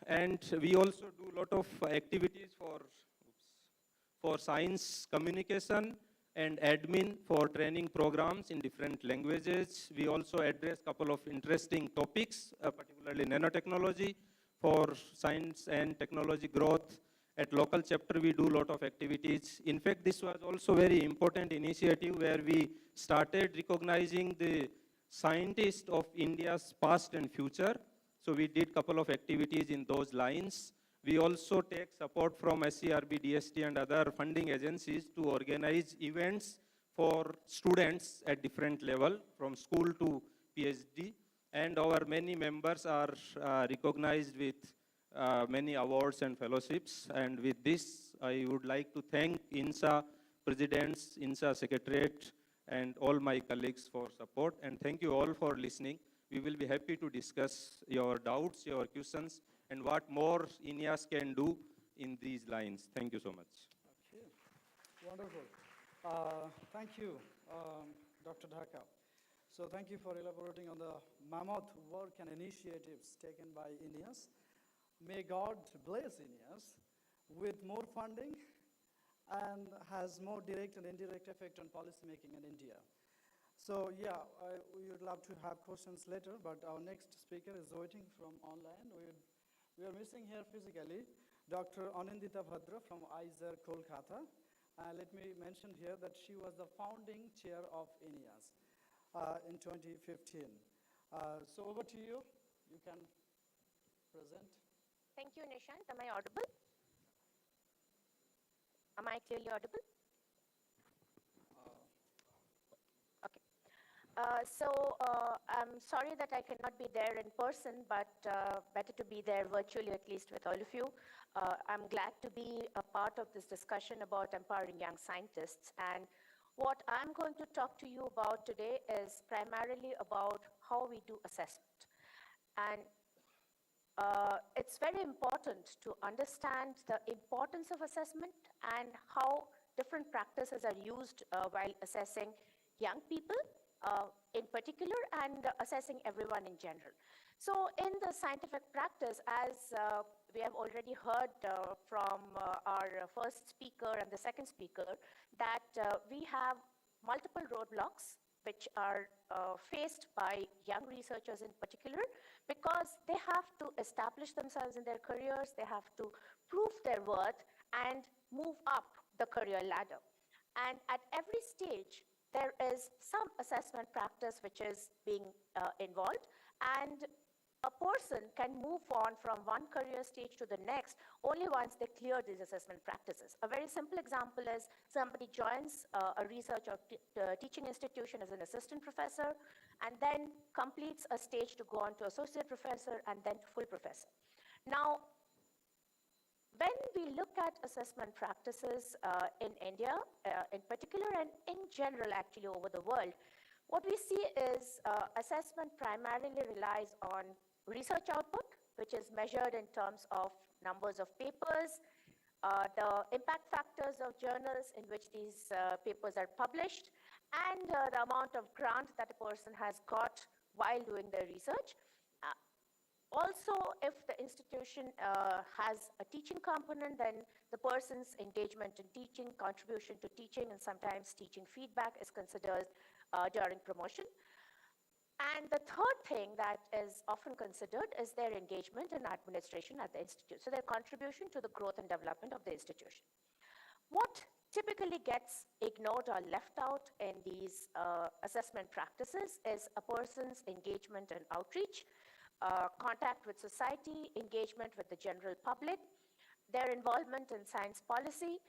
And we also do a lot of activities for science communication and admin for training programs in different languages. We also address a couple of interesting topics, particularly nanotechnology for science and technology growth. At local chapter, we do a lot of activities. In fact, this was also very important initiative where we started recognizing the scientists of India's past and future. So we did a couple of activities in those lines. We also take support from SCRB, DST, and other funding agencies to organize events for students at different level, from school to PhD. And our many members are recognized with many awards and fellowships. And with this, I would like to thank INSA presidents, INSA secretariat, and all my colleagues for support. And thank you all for listening. We will be happy to discuss your doubts, your questions, and what more INEAS can do in these lines. Thank you so much. Okay, wonderful. Thank you, Dr. Dhaka. So thank you for elaborating on the mammoth work and initiatives taken by INEAS. May God bless INEAS with more funding and has more direct and indirect effect on policymaking in India. So yeah, we would love to have questions later, but our next speaker is waiting from online. We are missing here physically Dr. Anindita Bhadra from ISER, Kolkata. Let me mention here that she was the founding chair of INEAS in 2015. So over to you. You can present. Thank you, Nishant. Am I audible? Am I clearly audible? Okay. I'm sorry that I cannot be there in person, but better to be there virtually, at least with all of you. I'm glad to be a part of this discussion about empowering young scientists. And what I'm going to talk to you about today is primarily about how we do assessment. And it's very important to understand the importance of assessment and how different practices are used while assessing young people in particular and assessing everyone in general. So in the scientific practice, as we have already heard from our first speaker and the second speaker, that we have multiple roadblocks which are faced by young researchers in particular, because they have to establish themselves in their careers, they have to prove their worth and move up the career ladder. And at every stage, there is some assessment practice which is being involved, and a person can move on from one career stage to the next only once they clear these assessment practices. A very simple example is somebody joins a research or teaching institution as an assistant professor and then completes a stage to go on to associate professor and then to full professor. Now, when we look at assessment practices in India in particular and in general actually over the world, what we see is assessment primarily relies on research output, which is measured in terms of numbers of papers, the impact factors of journals in which these papers are published, and the amount of grant that a person has got while doing their research. Also, if the institution has a teaching component, then the person's engagement in teaching, contribution to teaching, and sometimes teaching feedback is considered during promotion. And the third thing that is often considered is their engagement in administration at the institute, so their contribution to the growth and development of the institution. What typically gets ignored or left out in these assessment practices is a person's engagement and outreach, contact with society, engagement with the general public, their involvement in science policy,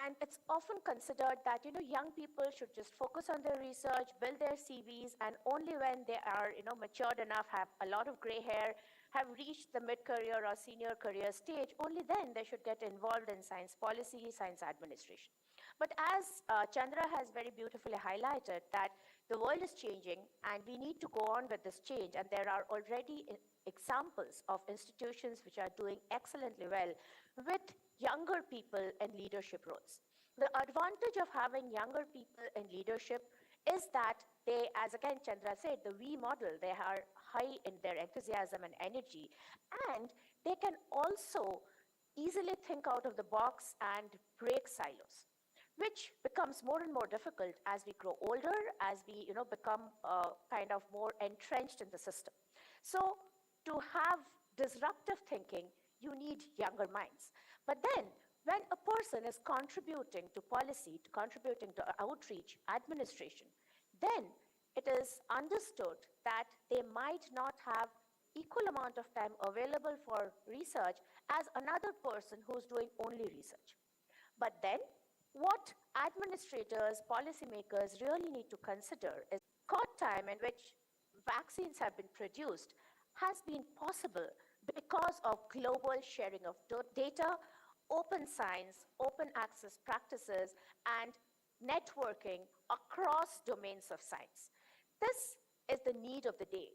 and it's often considered that young people should just focus on their research, build their CVs, and only when they are matured enough, have a lot of gray hair, have reached the mid-career or senior career stage, only then they should get involved in science policy, science administration. But as Chandra has very beautifully highlighted, that the world is changing and we need to go on with this change, and there are already examples of institutions which are doing excellently well with younger people in leadership roles. The advantage of having younger people in leadership is that they, as again Chandra said, the V model, they are high in their enthusiasm and energy, and they can also easily think out of the box and break silos, which becomes more and more difficult as we grow older, as we become kind of more entrenched in the system. So to have disruptive thinking, you need younger minds. But then when a person is contributing to policy, contributing to outreach, administration, then it is understood that they might not have equal amount of time available for research as another person who's doing only research. But then what administrators, policymakers really need to consider is short time in which vaccines have been produced has been possible because of global sharing of data, open science, open access practices, and networking across domains of science. This is the need of the day.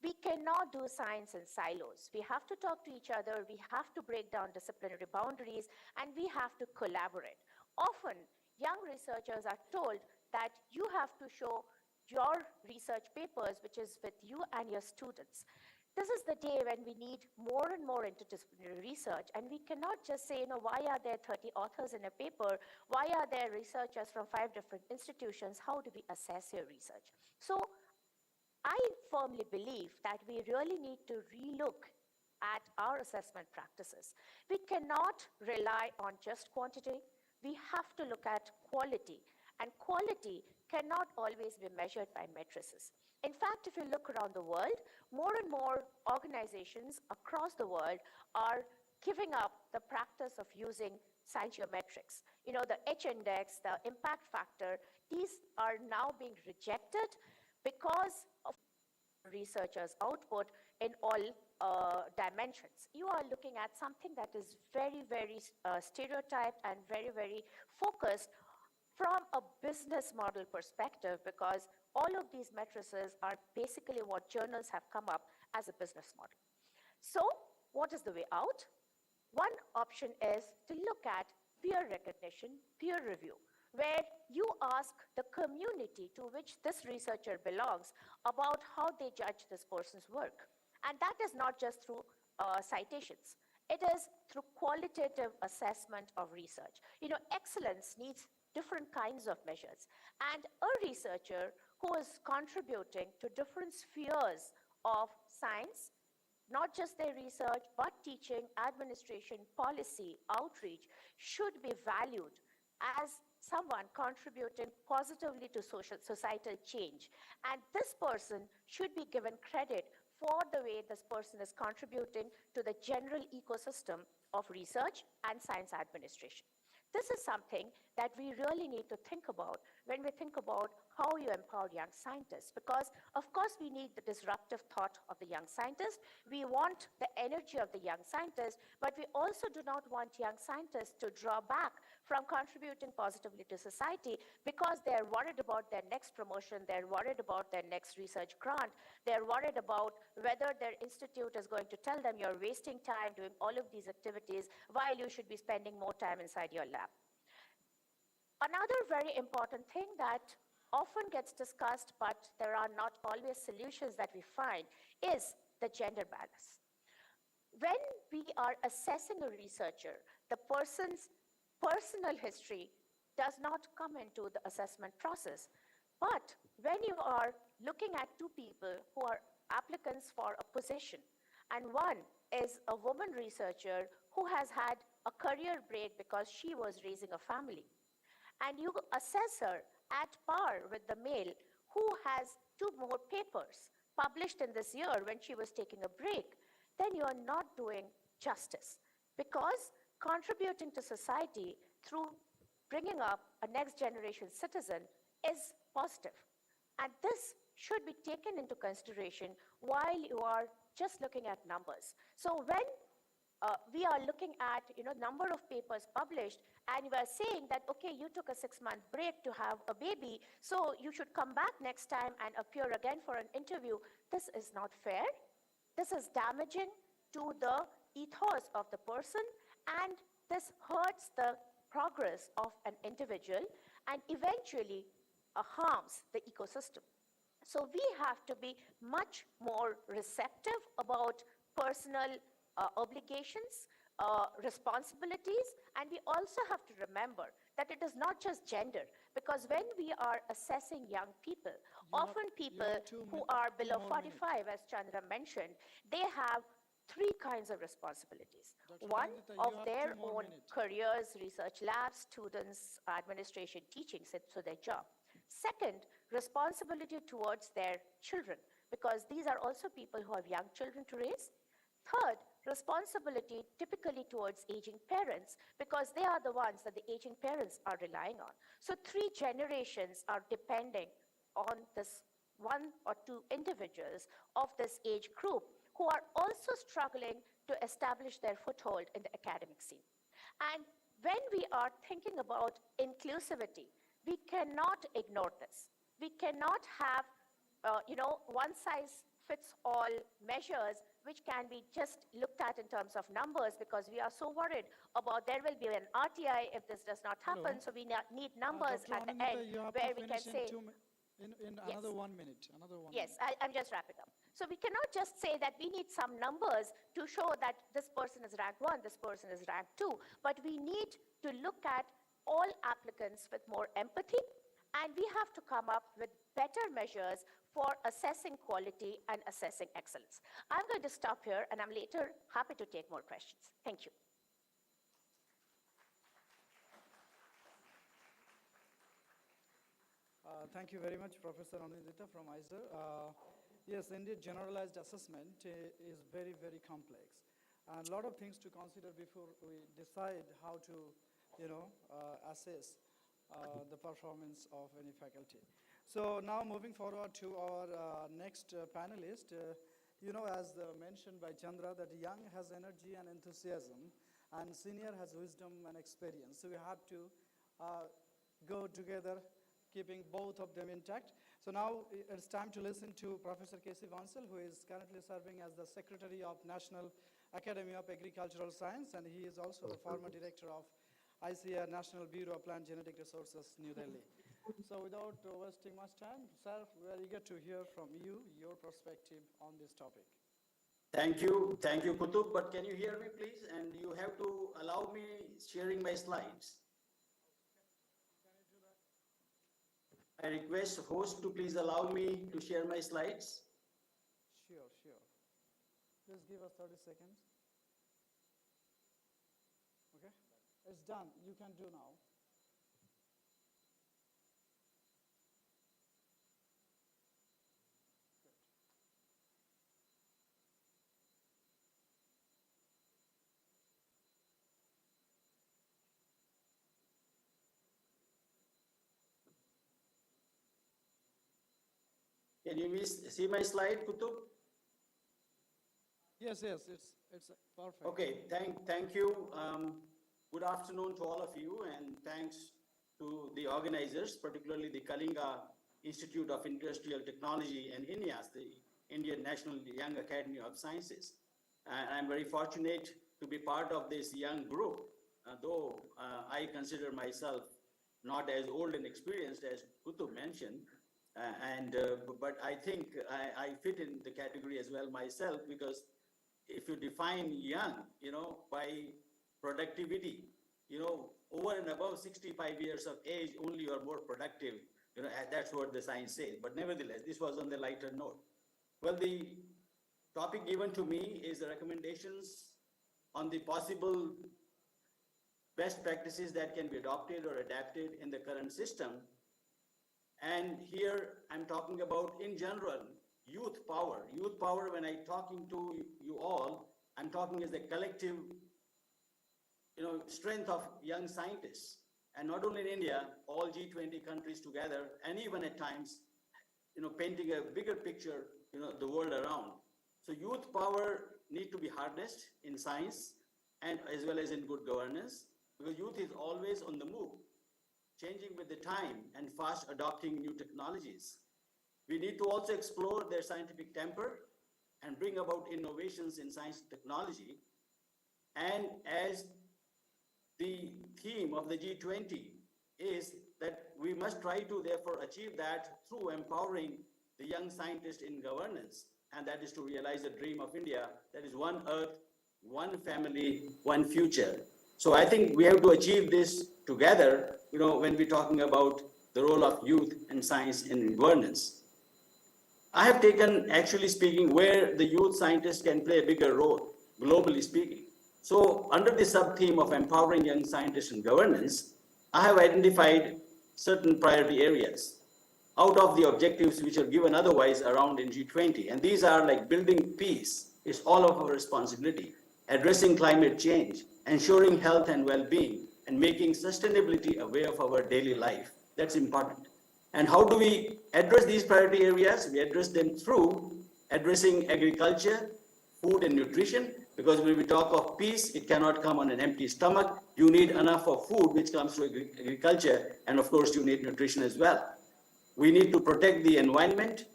We cannot do science in silos. We have to talk to each other, we have to break down disciplinary boundaries, and we have to collaborate. Often, young researchers are told that you have to show your research papers, which is with you and your students. This is the day when we need more and more interdisciplinary research, and we cannot just say, why are there 30 authors in a paper? Why are there researchers from 5 different institutions? How do we assess your research? So I firmly believe that we really need to relook at our assessment practices. We cannot rely on just quantity. We have to look at quality, and quality cannot always be measured by matrices. In fact, if you look around the world, more and more organizations across the world are giving up the practice of using scientiometrics. The H index, the impact factor, these are now being rejected because of researchers' output in all dimensions. You are looking at something that is very, very stereotyped and very, very focused from a business model perspective, because all of these matrices are basically what journals have come up as a business model. So what is the way out? One option is to look at peer recognition, peer review, where you ask the community to which this researcher belongs about how they judge this person's work. And that is not just through citations. It is through qualitative assessment of research. Excellence needs different kinds of measures. And a researcher who is contributing to different spheres of science, not just their research, but teaching, administration, policy, outreach, should be valued as someone contributing positively to societal change. And this person should be given credit for the way this person is contributing to the general ecosystem of research and science administration. This is something that we really need to think about when we think about how you empower young scientists, because of course we need the disruptive thought of the young scientist. We want the energy of the young scientist, but we also do not want young scientists to draw back from contributing positively to society because they're worried about their next promotion, they're worried about their next research grant, they're worried about whether their institute is going to tell them you're wasting time doing all of these activities while you should be spending more time inside your lab. Another very important thing that often gets discussed, but there are not always solutions that we find, is the gender balance. When we are assessing a researcher, the person's personal history does not come into the assessment process. But when you are looking at two people who are applicants for a position, and one is a woman researcher who has had a career break because she was raising a family, and you assess her at par with the male who has 2 more papers published in this year when she was taking a break, then you are not doing justice, because contributing to society through bringing up a next generation citizen is positive. And this should be taken into consideration while you are just looking at numbers. So when we are looking at number of papers published, and you are saying that, okay, you took a 6-month break to have a baby, so you should come back next time and appear again for an interview. This is not fair. This is damaging to the ethos of the person, and this hurts the progress of an individual and eventually harms the ecosystem. So we have to be much more receptive about personal obligations, responsibilities, and we also have to remember that it is not just gender, because when we are assessing young people, often people who are below 45, as Chandra mentioned, they have 3 kinds of responsibilities. One, of their own careers, research labs, students, administration, teaching, so their job. Second, responsibility towards their children, because these are also people who have young children to raise. Third, responsibility typically towards aging parents, because they are the ones that the aging parents are relying on. So 3 generations are depending on this 1 or 2 individuals of this age group who are also struggling to establish their foothold in the academic scene. And when we are thinking about inclusivity, we cannot ignore this. We cannot have, one-size-fits-all measures which can be just looked at in terms of numbers, because we are so worried about there will be an RTI if this does not happen, so we need numbers Dr. at the Anandita, end you have where to we can finish in say, In Yes. another 1 minute, another 1 Yes, minute. I'm just wrapping up. So we cannot just say that we need some numbers to show that this person is rank 1, this person is rank 2, but we need to look at all applicants with more empathy, and we have to come up with better measures for assessing quality and assessing excellence. I'm going to stop here, and I'm later happy to take more questions. Thank you. Thank you very much, Professor Anindita from ISER. Yes, indeed, generalized assessment is very, very complex. And a lot of things to consider before we decide how to, assess the performance of any faculty. So now moving forward to our next panelist, as mentioned by Chandra, that young has energy and enthusiasm, and senior has wisdom and experience. So we have to go together, keeping both of them intact. So now it's time to listen to Professor K.C. Vansal, who is currently serving as the Secretary of National Academy of Agricultural Science, and he is also the former Director of ICAR, National Bureau of Plant Genetic Resources, New Delhi. So without wasting much time, sir, we are eager to hear from you, your perspective on this topic. Thank you, Kutub, but can you hear me, please? And you have to allow me sharing my slides. I request host to please allow me to share my slides. Sure. Please give us 30 seconds. Okay, it's done. You can do now. Can you see my slide, Kutub? Yes, it's perfect. Okay, thank you. Good afternoon to all of you, and thanks to the organizers, particularly the Kalinga Institute of Industrial Technology and INIAS, the Indian National Young Academy of Sciences. And I'm very fortunate to be part of this young group, though I consider myself not as old and experienced as Kutub mentioned. But I think I fit in the category as well myself, because if you define young, by productivity, over and above 65 years of age, only you are more productive, that's what the science says. But nevertheless, this was on the lighter note. Well, the topic given to me is the recommendations on the possible best practices that can be adopted or adapted in the current system. And here I'm talking about, in general, youth power. Youth power, when I'm talking to you all, I'm talking as the collective, strength of young scientists. And not only in India, all G20 countries together, and even at times, painting a bigger picture, the world around. So youth power need to be harnessed in science and as well as in good governance, because youth is always on the move, changing with the time and fast adopting new technologies. We need to also explore their scientific temper and bring about innovations in science and technology. And as the theme of the G20 is that we must try to therefore achieve that through empowering the young scientists in governance. And that is to realize the dream of India, that is one earth, one family, one future. So I think we have to achieve this together, when we're talking about the role of youth and science in governance. I have taken, actually speaking, where the youth scientists can play a bigger role, globally speaking. So under the sub-theme of empowering young scientists in governance, I have identified certain priority areas out of the objectives which are given otherwise around in G20. And these are like building peace, it's all of our responsibility, addressing climate change, ensuring health and well-being, and making sustainability a way of our daily life. That's important. And how do we address these priority areas? We address them through addressing agriculture, food and nutrition, because when we talk of peace, it cannot come on an empty stomach. You need enough of food, which comes through agriculture, and of course you need nutrition as well. We need to protect the environment.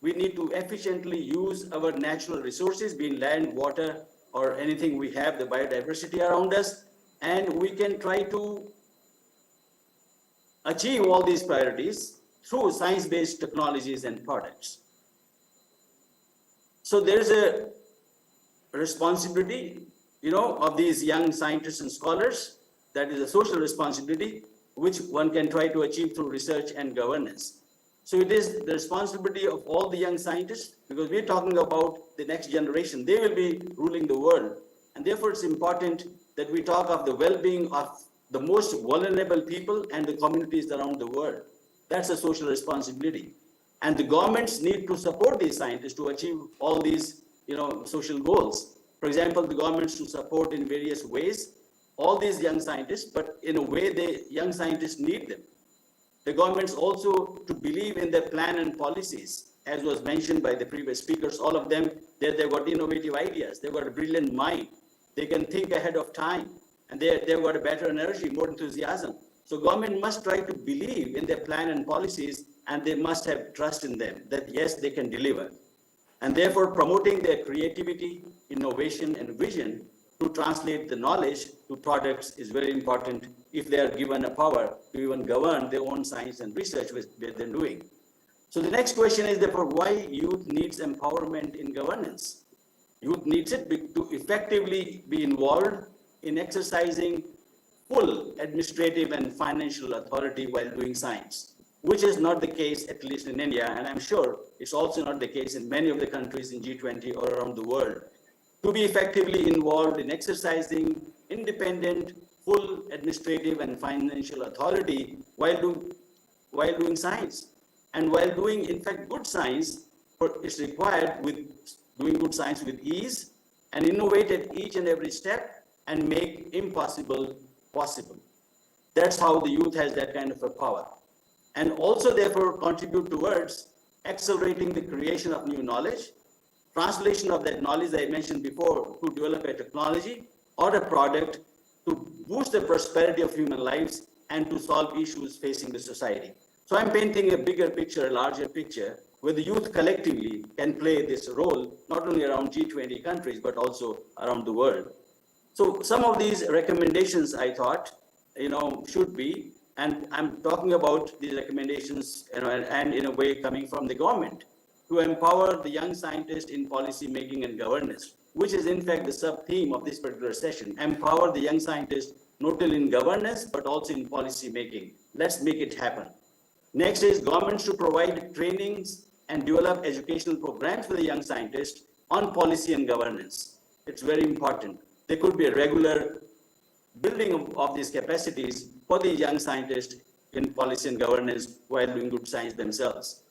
We need to efficiently use our natural resources, being land, water, or anything we have, the biodiversity around us, and we can try to achieve all these priorities through science-based technologies and products. So there's a responsibility, of these young scientists and scholars. That is a social responsibility, which one can try to achieve through research and governance. So it is the responsibility of all the young scientists, because we're talking about the next generation. They will be ruling the world. And therefore, it's important that we talk of the well-being of the most vulnerable people and the communities around the world. That's a social responsibility. And the governments need to support these scientists to achieve all these, social goals. For example, the governments to support in various ways all these young scientists, but in a way the young scientists need them. The governments also to believe in their plan and policies, as was mentioned by the previous speakers, all of them, they've got innovative ideas, they've got a brilliant mind, they can think ahead of time, and they've got a better energy, more enthusiasm. So government must try to believe in their plan and policies, and they must have trust in them that yes, they can deliver. And therefore promoting their creativity, innovation, and vision to translate the knowledge to products is very important if they are given a power to even govern their own science and research which they're doing. So the next question is therefore why youth needs empowerment in governance. Youth needs it to effectively be involved in exercising full administrative and financial authority while doing science, which is not the case, at least in India, and I'm sure it's also not the case in many of the countries in G20 or around the world. To be effectively involved in exercising independent, full administrative and financial authority while doing science. And while doing, in fact, good science, it's required with doing good science with ease and innovate at each and every step and make impossible possible. That's how the youth has that kind of a power. And also, therefore, contribute towards accelerating the creation of new knowledge, translation of that knowledge I mentioned before to develop a technology or a product to boost the prosperity of human lives and to solve issues facing the society. So I'm painting a bigger picture, a larger picture, where the youth collectively can play this role, not only around G20 countries, but also around the world. So some of these recommendations I thought, should be, and I'm talking about these recommendations, and in a way coming from the government, to empower the young scientists in policy making and governance, which is in fact the sub-theme of this particular session. Empower the young scientists not only in governance, but also in policy making. Let's make it happen. Next is governments to provide trainings and develop educational programs for the young scientists on policy and governance. It's very important. There could be a regular building of these capacities for the young scientists in policy and governance while doing good science themselves.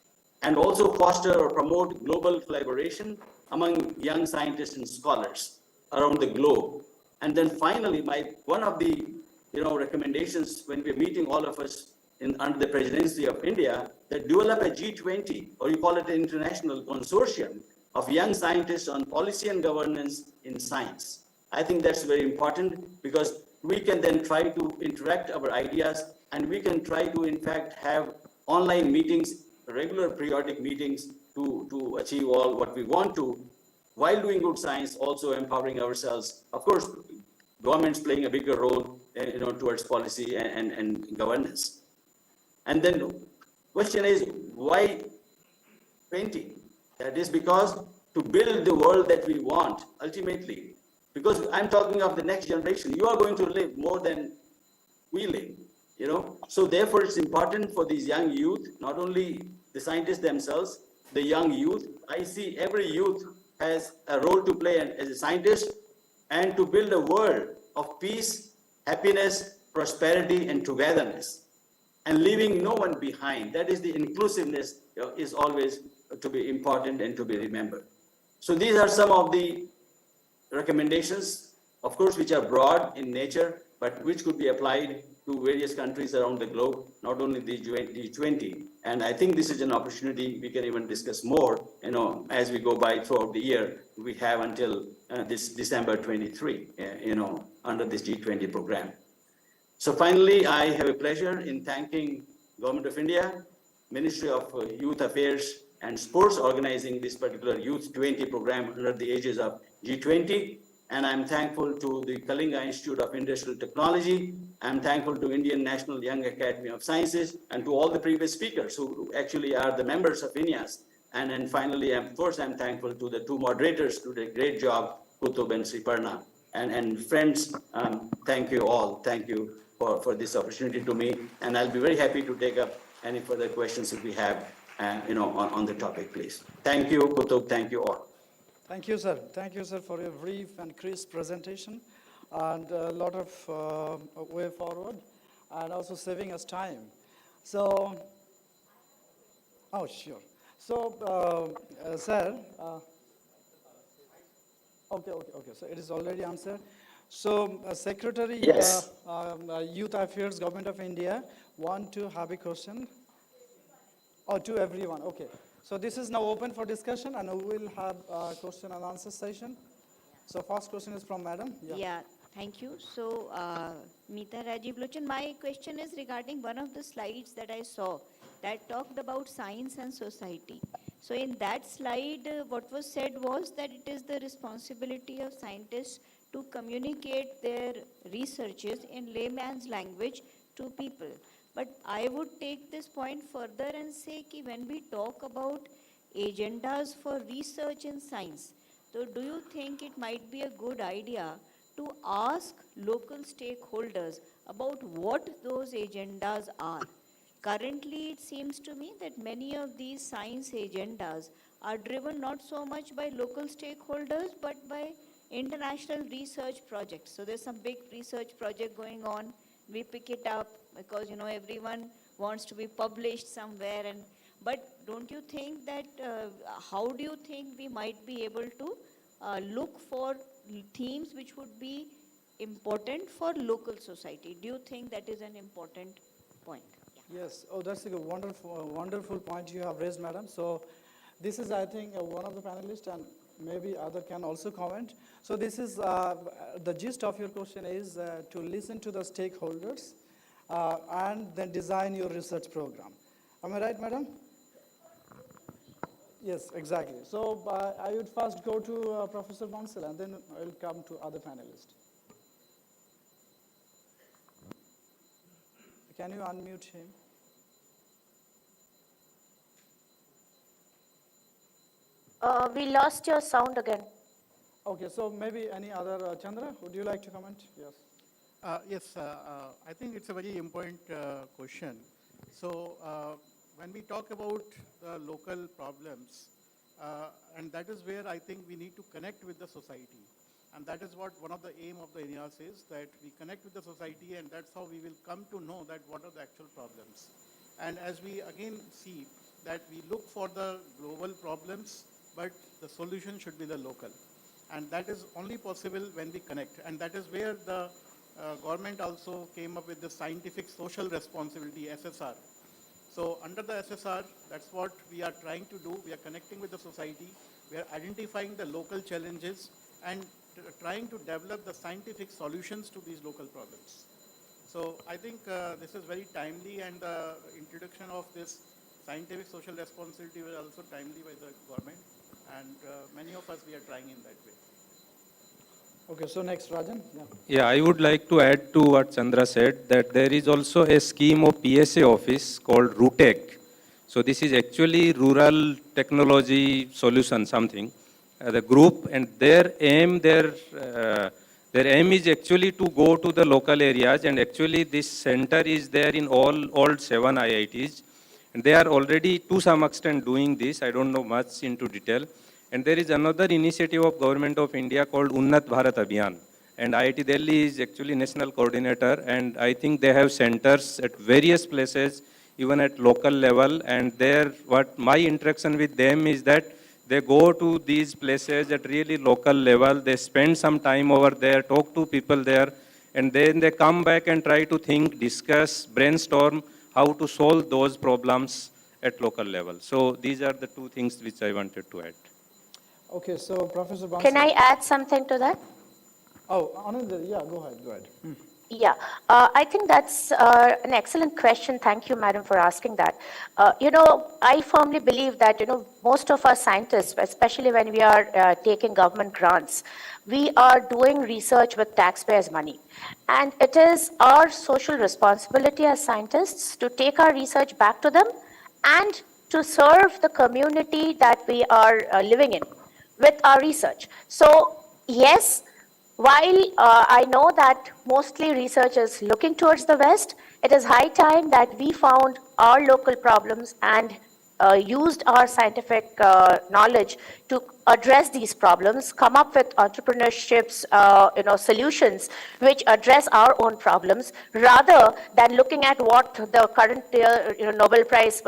And also foster or promote global collaboration among young scientists and scholars around the globe. And then finally, one of the recommendations when we're meeting all of us under the presidency of India, that develop a G20, or you call it an international consortium of young scientists on policy and governance in science. I think that's very important because we can then try to interact our ideas, and we can try to, in fact, have online meetings, regular periodic meetings to achieve all what we want to, while doing good science, also empowering ourselves. Of course, governments playing a bigger role, towards policy and governance. And then the question is, why 20? That is because to build the world that we want, ultimately, because I'm talking of the next generation. You are going to live more than we live, So therefore, it's important for these young youth, not only the scientists themselves, the young youth. I see every youth has a role to play as a scientist and to build a world of peace, happiness, prosperity, and togetherness, and leaving no one behind. That is the inclusiveness is always to be important and to be remembered. So these are some of the recommendations, of course, which are broad in nature, but which could be applied to various countries around the globe, not only the G20. And I think this is an opportunity we can even discuss more, as we go by throughout the year. We have until this December 23, under this G20 program. So finally, I have a pleasure in thanking Government of India, Ministry of Youth Affairs and Sports organizing this particular Youth 20 program under the aegis of G20, And I'm thankful to the Kalinga Institute of Industrial Technology. I'm thankful to Indian National Young Academy of Sciences and to all the previous speakers who actually are the members of INIAS. And then finally, of course, I'm thankful to the two moderators who did a great job, Kutub and Sriparna. And friends, thank you all. Thank you for this opportunity to me. And I'll be very happy to take up any further questions if we have, on the topic, please. Thank you, Kutub. Thank you all. Thank you, sir. Thank you, sir, for your brief and crisp presentation and a lot of way forward and also saving us time. So, oh, sure. So, sir, okay. So it is already answered. So, Secretary, Yes. Youth Affairs, Government of India, want to have a question? Oh, to everyone, okay. So this is now open for discussion and we will have a question and answer session. So first question is from Madam. Yeah, thank you. So, Meeta Rajiv Lochan, my question is regarding one of the slides that I saw that talked about science and society. So in that slide, what was said was that it is the responsibility of scientists to communicate their researches in layman's language to people. But I would take this point further and say that when we talk about agendas for research in science, so do you think it might be a good idea to ask local stakeholders about what those agendas are? Currently, it seems to me that many of these science agendas are driven not so much by local stakeholders, but by international research projects. So there's some big research project going on. We pick it up because, everyone wants to be published somewhere. But don't you think that, how do you think we might be able to look for themes which would be important for local society? Do you think that is an important point? Yes, oh, that's a wonderful point you have raised, Madam. So this is, I think, one of the panelists and maybe other can also comment. So this is, the gist of your question is to listen to the stakeholders and then design your research program. Am I right, Madam? Yes, exactly. So I would first go to Professor Bansal and then I will come to other panelists. Can you unmute him? We lost your sound again. Okay, so maybe any other, Chandra, would you like to comment? Yes. Yes, I think it's a very important question. So when we talk about the local problems, and that is where I think we need to connect with the society. And that is what one of the aim of the INIAS is, that we connect with the society and that's how we will come to know that what are the actual problems. And as we again see that we look for the global problems, but the solution should be the local. And that is only possible when we connect. And that is where the government also came up with the scientific social responsibility, SSR. So under the SSR, that's what we are trying to do. We are connecting with the society. We are identifying the local challenges and trying to develop the scientific solutions to these local problems. So I think this is very timely, and the introduction of this scientific social responsibility was also timely by the government. And many of us, we are trying in that way. Okay, so next, Rajan. Yeah, I would like to add to what Chandra said, that there is also a scheme of PSA office called RUTEC. So this is actually Rural Technology Solution something. The group, and their aim is actually to go to the local areas, and actually this center is there in all 7 IITs. And they are already to some extent doing this. I don't know much into detail. And there is another initiative of Government of India called Unnat Bharat Abhiyan. And IIT Delhi is actually national coordinator. And I think they have centers at various places, even at local level. And there, what my interaction with them is that they go to these places at really local level. They spend some time over there, talk to people there. And then they come back and try to think, discuss, brainstorm how to solve those problems at local level. So these are the two things which I wanted to add. Okay, so Professor Bansal. Can I add something to that? Oh, Anand, yeah, go ahead. Yeah, I think that's an excellent question. Thank you, madam, for asking that. I firmly believe that, most of our scientists, especially when we are taking government grants, we are doing research with taxpayers' money. And it is our social responsibility as scientists to take our research back to them and to serve the community that we are living in with our research. So, yes, while I know that mostly research is looking towards the West, it is high time that we found our local problems and used our scientific knowledge to address these problems, come up with entrepreneurships, solutions which address our own problems, rather than looking at what the current Nobel Prize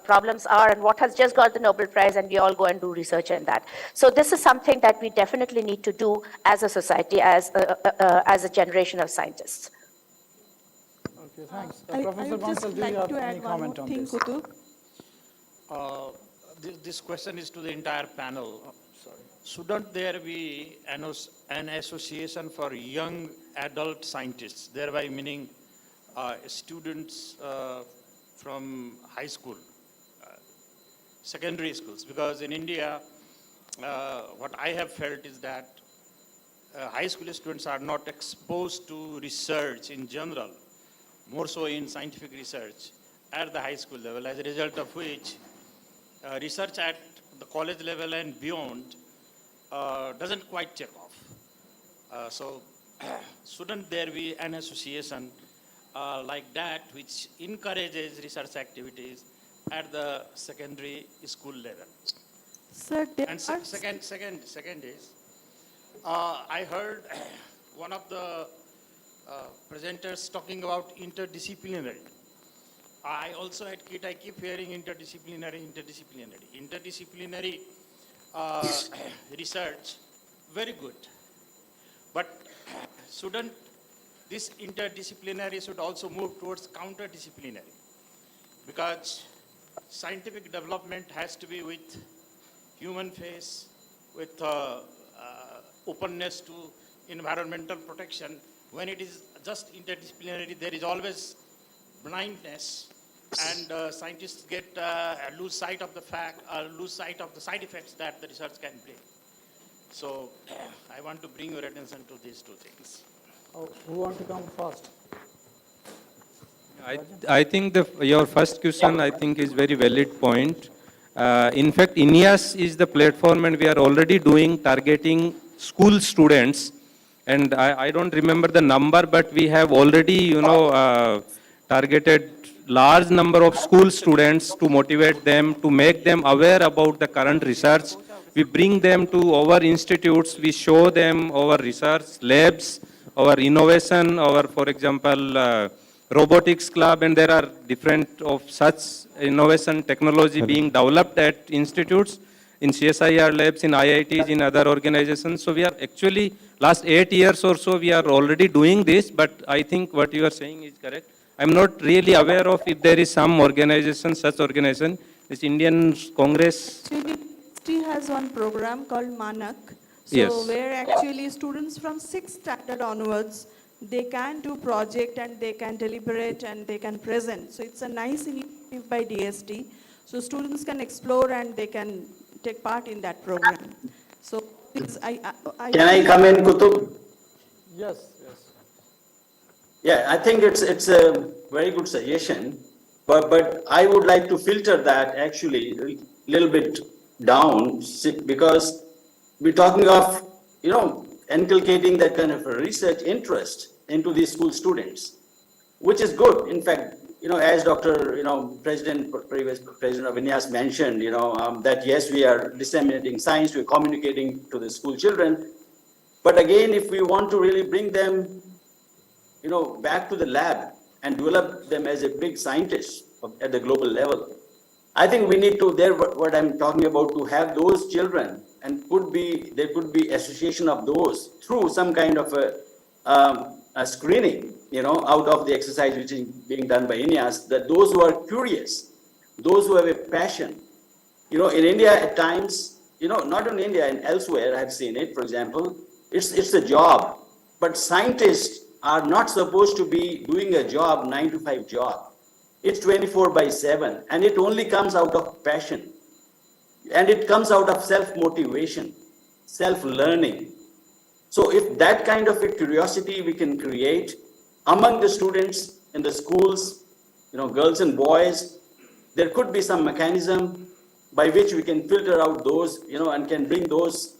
problems are and what has just got the Nobel Prize, and we all go and do research in that. So this is something that we definitely need to do as a society, as a generation of scientists. Okay, thanks. I Professor would just Bansal, do you like have to any add one comment more on thing, this? Kutub. This question is to the entire panel. Shouldn't there be an association for young adult scientists, thereby meaning students from high school, secondary schools? Because in India, what I have felt is that high school students are not exposed to research in general, more so in scientific research at the high school level, as a result of which research at the college level and beyond doesn't quite take off. So shouldn't there be an association like that which encourages research activities at the secondary school level? Sir, there And are second is, I heard one of the presenters talking about interdisciplinary. I also at KIIT, I keep hearing interdisciplinary. Interdisciplinary research, very good. But shouldn't this interdisciplinary should also move towards counter-disciplinary? Because scientific development has to be with human face, with openness to environmental protection. When it is just interdisciplinary, there is always blindness, and scientists get lose sight of the lose sight of the side effects that the research can bring. So I want to bring your attention to these two things. Oh, who want to come first? I think your first question, I think, is very valid point. In fact, INEAS is the platform, and we are already targeting school students. And I don't remember the number, but we have already, targeted large number of school students to motivate them, to make them aware about the current research. We bring them to our institutes, we show them our research labs, our innovation, our, for example, robotics club, and there are different of such innovation technology being developed at institutes, in CSIR labs, in IITs, in other organizations. So we are actually, last 8 years or so, we are already doing this, but I think what you are saying is correct. I'm not really aware of if there is some organization, such organization, this Indian Congress. actually university has one program called Manak. So Yes. where actually students from 6th standard onwards, they can do project and they can deliberate and they can present. So it's a nice initiative by DST. So students can explore and they can take part in that program. So Can I come in, Kutub? Yes. Yeah, I think it's a very good suggestion, but I would like to filter that actually a little bit down, because we're talking of, inculcating that kind of a research interest into these school students, which is good. In fact, as Dr. Previous President of INEAS mentioned, that yes, we are disseminating science, we're communicating to the school children, but again, if we want to really bring them back to the lab and develop them as a big scientist at the global level, I think we need to, what I'm talking about, to have those children, and there could be association of those through some kind of a screening, out of the exercise which is being done by INEAS, that those who are curious, those who have a passion, in India at times, not in India and elsewhere, I've seen it, for example, it's a job, but scientists are not supposed to be doing a job, 9 to 5 job. It's 24/7, and it only comes out of passion. And it comes out of self-motivation, self-learning. So if that kind of a curiosity we can create among the students in the schools, girls and boys, there could be some mechanism by which we can filter out those, and can bring those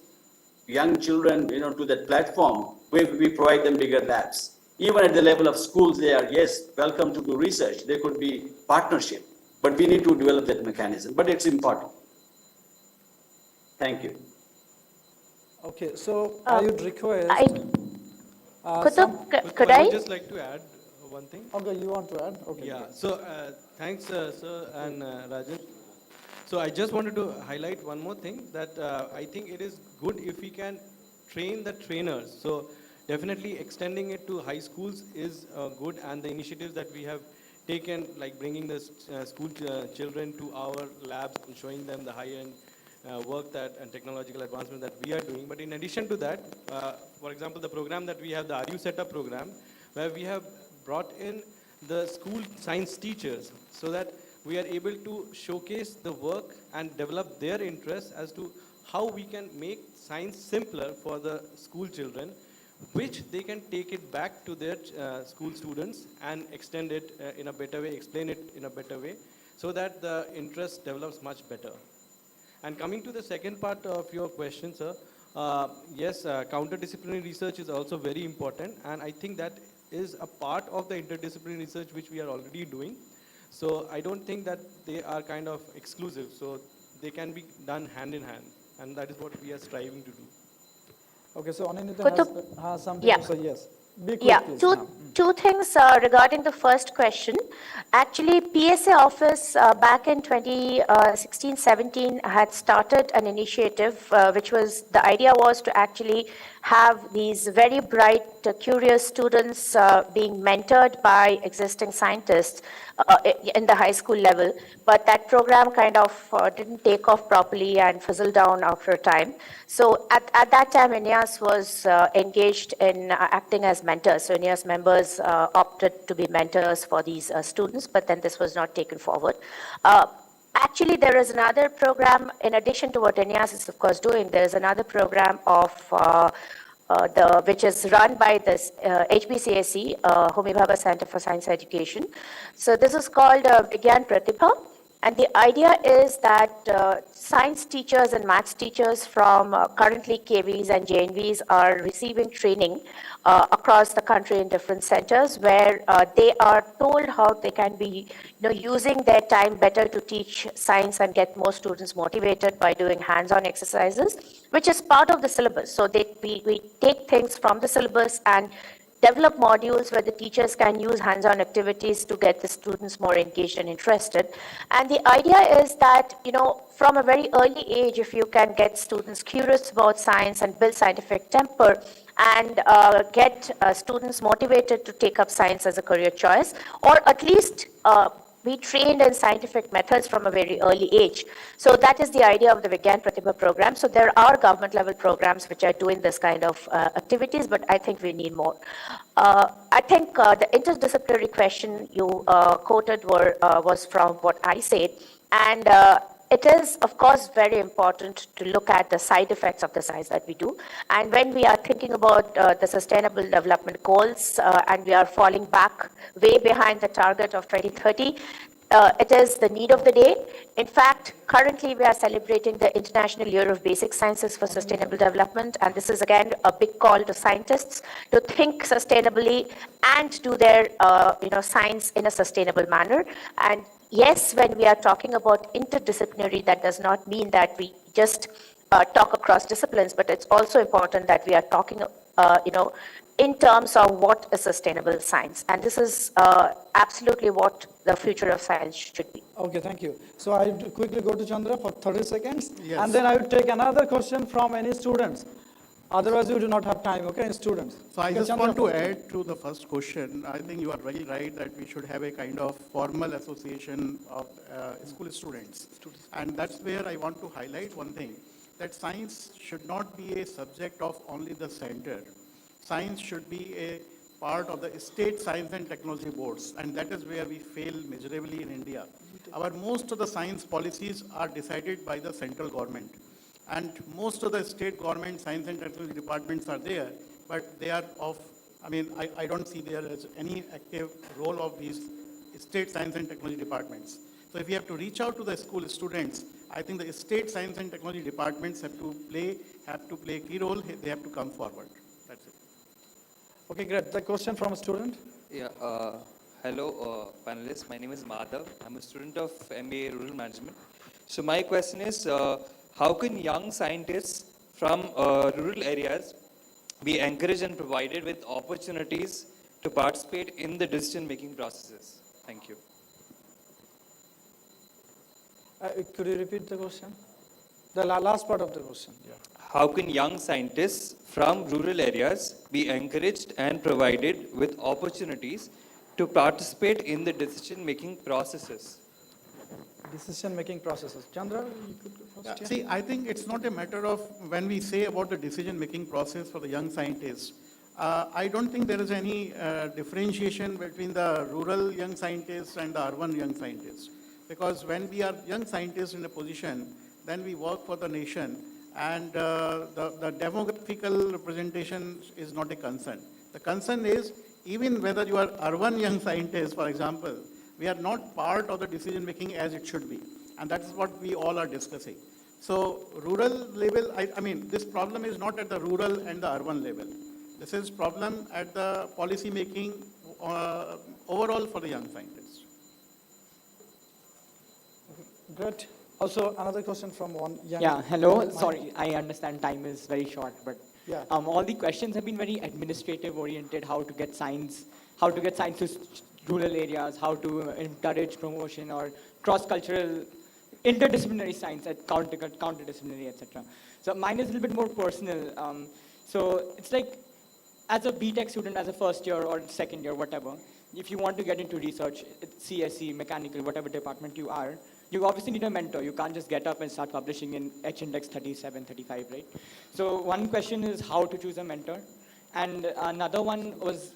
young children, to that platform where we provide them bigger labs. Even at the level of schools, they are, yes, welcome to do research. There could be partnership, but we need to develop that mechanism. But it's important. Thank you. Okay, so I would request. Could I I? would just like to add one thing. Okay, you want to add? Okay. Yeah, so thanks, sir, and Rajan. So I just wanted to highlight one more thing, that I think it is good if we can train the trainers. So definitely extending it to high schools is good, and the initiatives that we have taken, like bringing the school children to our labs and showing them the high-end work that and technological advancement that we are doing. But in addition to that, for example, the program that we have, the Are You Setup program, where we have brought in the school science teachers so that we are able to showcase the work and develop their interest as to how we can make science simpler for the school children, which they can take it back to their school students and extend it in a better way, explain it in a better way, so that the interest develops much better. And coming to the second part of your question, sir, yes, counter-disciplinary research is also very important, and I think that is a part of the interdisciplinary research which we are already doing. So I don't think that they are kind of exclusive, so they can be done hand in hand, and that is what we are striving to do. Okay, so Anindita has something Yeah. to say, yes. Be quick, Yeah, please. two things regarding the first question. Actually, PSA office back in 2016-17 had started an initiative which was, the idea was to actually have these very bright, curious students being mentored by existing scientists in the high school level. But that program kind of didn't take off properly and fizzled down after a time. So at that time, INEAS was engaged in acting as mentors. So INEAS members opted to be mentors for these students, but then this was not taken forward. Actually, there is another program, in addition to what INEAS is, of course, doing, there is another program of which is run by this HBCSE, Homi Bhabha Center for Science Education. So this is called Vigyan Pratibha. And the idea is that science teachers and maths teachers from currently KVs and JNVs are receiving training across the country in different centers where they are told how they can be using their time better to teach science and get more students motivated by doing hands-on exercises, which is part of the syllabus. So we take things from the syllabus and develop modules where the teachers can use hands-on activities to get the students more engaged and interested. And the idea is that, from a very early age, if you can get students curious about science and build scientific temper and get students motivated to take up science as a career choice, or at least be trained in scientific methods from a very early age. So that is the idea of the Vigyan Pratibha program. So there are government level programs which are doing this kind of activities, but I think we need more. I think the interdisciplinary question you quoted was from what I said. And it is, of course, very important to look at the side effects of the science that we do. And when we are thinking about the Sustainable Development Goals and we are falling back way behind the target of 2030, it is the need of the day. In fact, currently we are celebrating the International Year of Basic Sciences for Sustainable Development, and this is again a big call to scientists to think sustainably and do their science in a sustainable manner. And yes, when we are talking about interdisciplinary, that does not mean that we just talk across disciplines, but it's also important that we are talking, in terms of what is sustainable science. And this is absolutely what the future of science should be. Okay, thank you. So I quickly go to Chandra for 30 seconds. Yes. And then I will take another question from any students. Otherwise, we do not have time, okay, students. So I Okay, just Chandra, want to first. add to the first question. I think you are very right that we should have a kind of formal association of school students. And that's where I want to highlight one thing, that science should not be a subject of only the center. Science should be a part of the state science and technology boards, and that is where we fail miserably in India. Most of the science policies are decided by the central government, and most of the state government science and technology departments are there, but they are I don't see there as any active role of these state science and technology departments. So if you have to reach out to the school students, I think the state science and technology departments have to play a key role. They have to come forward. That's it. Okay, great. The question from a student? Yeah, hello, panelists. My name is Madhav. I'm a student of MBA Rural Management. So my question is, how can young scientists from rural areas be encouraged and provided with opportunities to participate in the decision-making processes? Thank you. Could you repeat the question? The last part of the question. Yeah. How can young scientists from rural areas be encouraged and provided with opportunities to participate in the decision-making processes? Decision-making processes. Chandra, you could go first. See, I think it's not a matter of when we say about the decision-making process for the young scientists. I don't think there is any differentiation between the rural young scientists and the urban young scientists. Because when we are young scientists in a position, then we work for the nation, and the demographical representation is not a concern. The concern is, even whether you are urban young scientists, for example, we are not part of the decision making as it should be. And that's what we all are discussing. So rural level, I mean, this problem is not at the rural and the urban level. This is problem at the policy making overall for the young scientists. Great. Also, another question from one young... Yeah, hello. Sorry, I understand time is very short, but yeah. All the questions have been very administrative oriented, how to get science to rural areas, how to encourage promotion or cross-cultural, interdisciplinary science, counter-disciplinary, etc. So mine is a little bit more personal. So it's like, as a BTech student, as a first year or second year, whatever, if you want to get into research, CSE, mechanical, whatever department you are, you obviously need a mentor. You can't just get up and start publishing in H-index 37, 35, right? So one question is how to choose a mentor. And another one was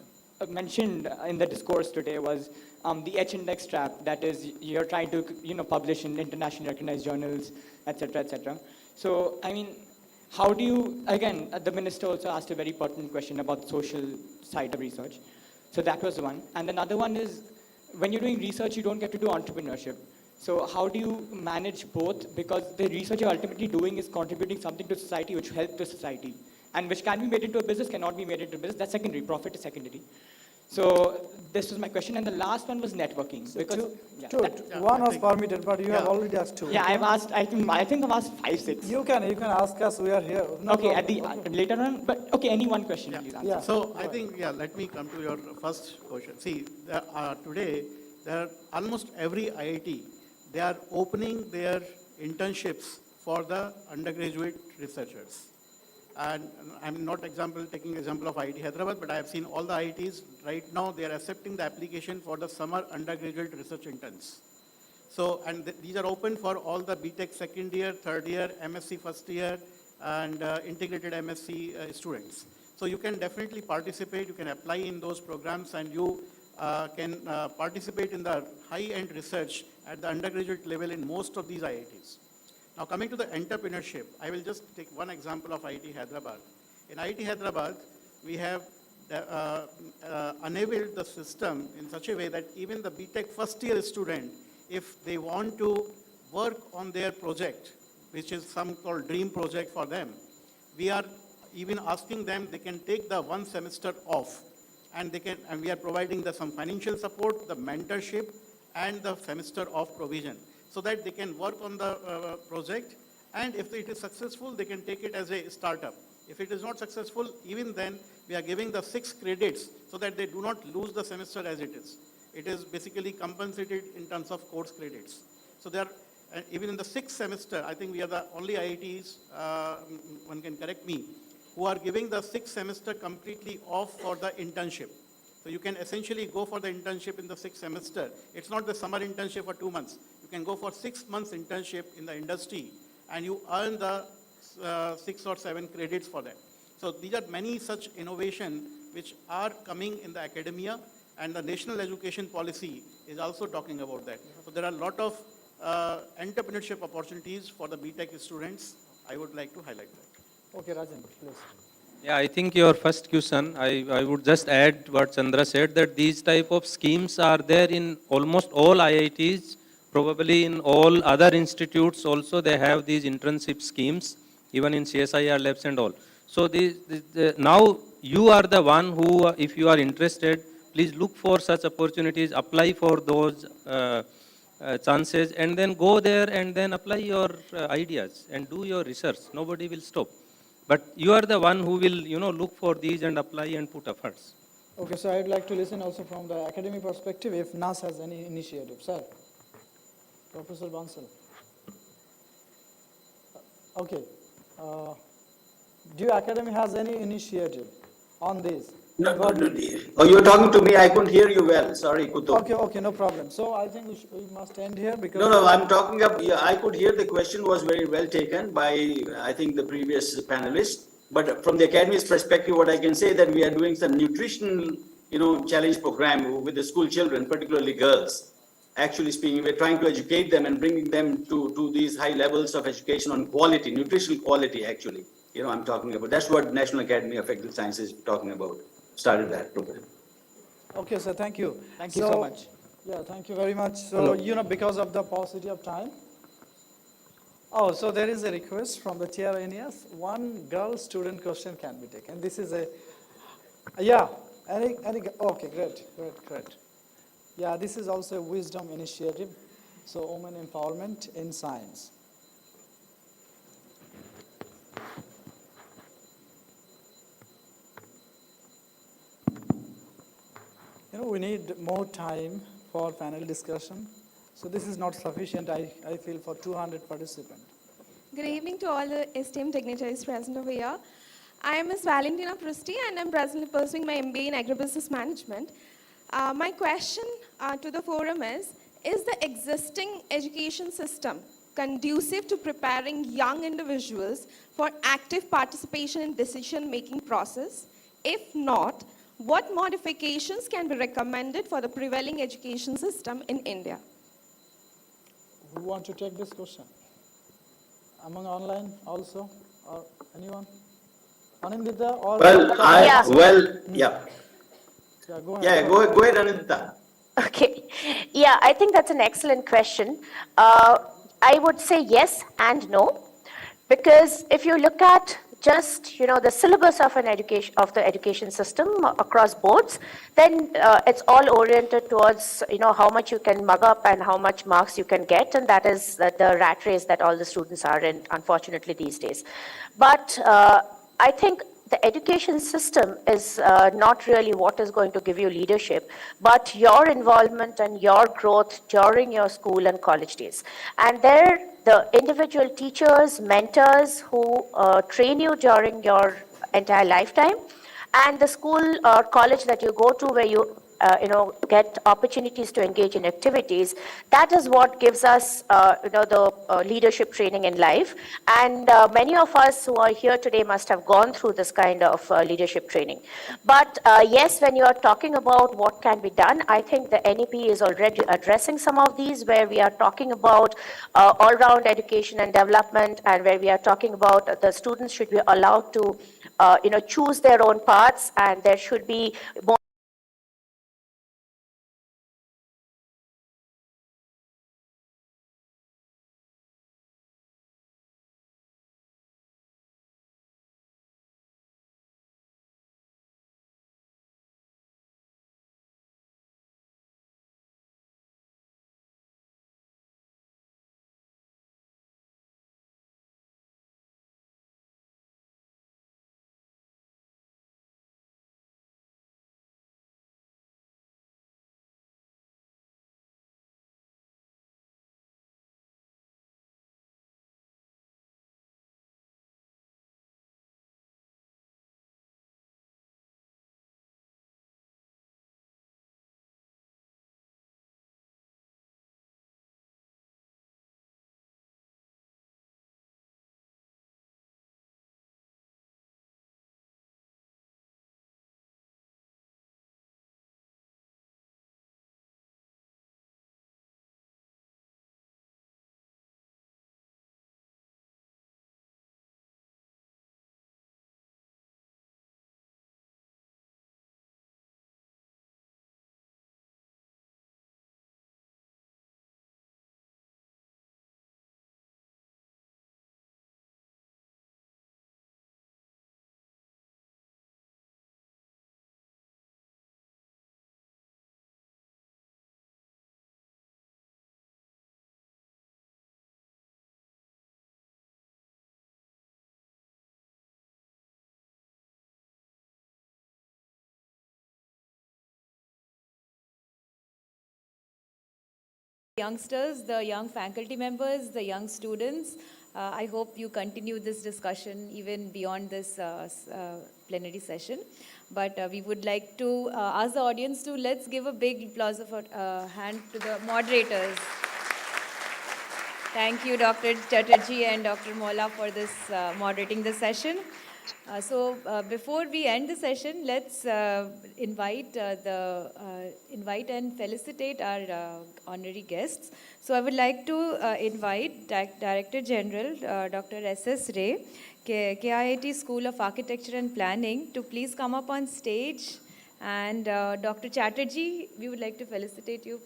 mentioned in the discourse today was the H-index trap. That is, you're trying to publish in internationally recognized journals, et cetera, et cetera. So, I mean, how do you, again, the minister also asked a very pertinent question about the social side of research. So that was one. And another one is, when you're doing research, you don't get to do entrepreneurship. So how do you manage both? Because the research you're ultimately doing is contributing something to society which will help the society. And which can be made into a business, cannot be made into a business. That's secondary. Profit is secondary. So this was my question. And the last one was networking. So because one was permitted, but you have already asked two. Yeah, I've asked, I think I've asked 5, 6. You can ask us, we are here. No okay, problem. Later on, but okay, any one question, please answer. Yeah. So I think, let me come to your first question. See, today, there are almost every IIT, they are opening their internships for the undergraduate researchers. And I'm not taking example of IIT Hyderabad, but I have seen all the IITs right now, they are accepting the application for the summer undergraduate research interns. So, and these are open for all the BTech second year, third year, MSc first year, and integrated MSc students. So you can definitely participate, you can apply in those programs, and you can participate in the high-end research at the undergraduate level in most of these IITs. Now coming to the entrepreneurship, I will just take one example of IIT Hyderabad. In IIT Hyderabad, we have enabled the system in such a way that even the BTech first year student, if they want to work on their project, which is some called dream project for them, we are even asking them, they can take the 1 semester off, and we are providing some financial support, the mentorship, and the semester off provision, so that they can work on the project, and if it is successful, they can take it as a startup. If it is not successful, even then, we are giving the 6 credits so that they do not lose the semester as it is. It is basically compensated in terms of course credits. So there are, even in the 6th semester, I think we are the only IITs, one can correct me, who are giving the 6th semester completely off for the internship. So you can essentially go for the internship in the 6th semester. It's not the summer internship for 2 months. You can go for 6 months internship in the industry, and you earn the 6 or 7 credits for that. So these are many such innovation which are coming in the academia, and the national education policy is also talking about that. So there are a lot of entrepreneurship opportunities for the BTech students. I would like to highlight that. Okay, Rajan, please. Yeah, I think your first question, I would just add what Chandra said, that these type of schemes are there in almost all IITs, probably in all other institutes also they have these internship schemes, even in CSIR labs and all. So now you are the one who, if you are interested, please look for such opportunities, apply for those chances, and then go there and then apply your ideas and do your research. Nobody will stop. But you are the one who will, look for these and apply and put efforts. Okay, so I'd like to listen also from the academic perspective if NAS has any initiative. Sir, Professor Bansal. Okay, do academy has any initiative on this? No, oh, you're talking to me. I couldn't hear you well. Sorry, Kutu. Okay, no problem. So I think we must end here because... No, I'm talking up. Yeah, I could hear the question was very well taken by, I think, the previous panelist. But from the academy's perspective, what I can say that we are doing some nutritional, challenge program with the school children, particularly girls. Actually speaking, we're trying to educate them and bringing them to these high levels of education on quality, nutritional quality, actually. I'm talking about. That's what National Academy of Agricultural Sciences is talking about. Started that program. Okay, sir, thank you. Thank you so much. Yeah, thank you very much. So, because of the paucity of time. Oh, so there is a request from the chair, Aeneas. One girl student question can be taken. This is a, okay, great. Yeah, this is also a wisdom initiative. So, women empowerment in science. We need more time for panel discussion. So this is not sufficient, I feel, for 200 participants. Good evening to all the esteemed dignitaries present over here. I am Ms. Valentina Prusti and I'm presently pursuing my MBA in Agribusiness Management. My question to the forum is the existing education system conducive to preparing young individuals for active participation in decision-making process? If not, what modifications can be recommended for the prevailing education system in India? Who want to take this question? Among online also, or anyone? Anindita or? Yeah, go ahead. Yeah, go ahead, Anindita. Okay. Yeah, I think that's an excellent question. I would say yes and no, because if you look at just the syllabus of the education system across boards, then it's all oriented towards how much you can mug up and how much marks you can get, and that is the rat race that all the students are in, unfortunately, these days. But I think the education system is not really what is going to give you leadership, but your involvement and your growth during your school and college days. And there, the individual teachers, mentors who train you during your entire lifetime, and the school or college that you go to where you get opportunities to engage in activities, that is what gives us, the leadership training in life. And many of us who are here today must have gone through this kind of leadership training. But yes, when you are talking about what can be done, I think the NEP is already addressing some of these, where we are talking about all-round education and development, and where we are talking about the students should be allowed to, choose their own paths, and there should be more youngsters, the young faculty members, the young students. I hope you continue this discussion even beyond this plenary session. But we would like to ask the audience to let's give a big applause of hand to the moderators. Thank you, Dr. Chatterjee and Dr. Mola, for this moderating the session. Before we end the session, let's invite and felicitate our honorary guests. So I would like to invite Director General Dr. S.S. Ray, KIIT School of Architecture and Planning, to please come up on stage. And Dr. Chatterjee, we would like to felicitate you.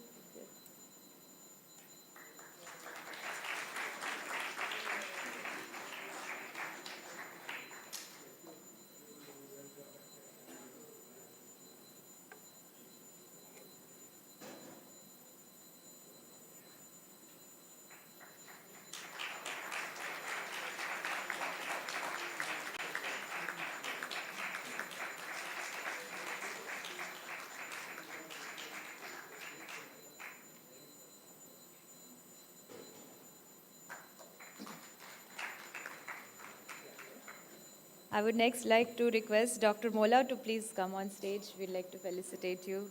I would next like to request Dr. Mola to please come on stage. We'd like to felicitate you.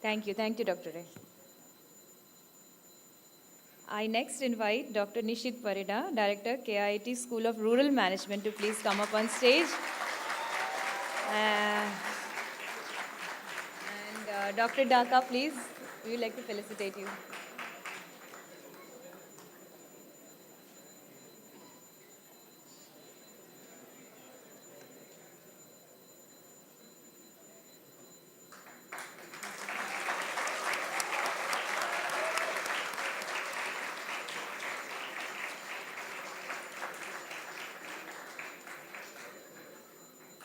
Thank you, Dr. Ray. I next invite Dr. Nishit Parida, Director, KIIT School of Rural Management, to please come up on stage. And Dr. Dhaka, please, we would like to felicitate you.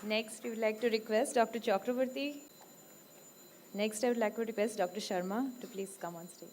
Next, we would like to request Dr. Chakraborty. Next, I would like to request Dr. Sharma to please come on stage.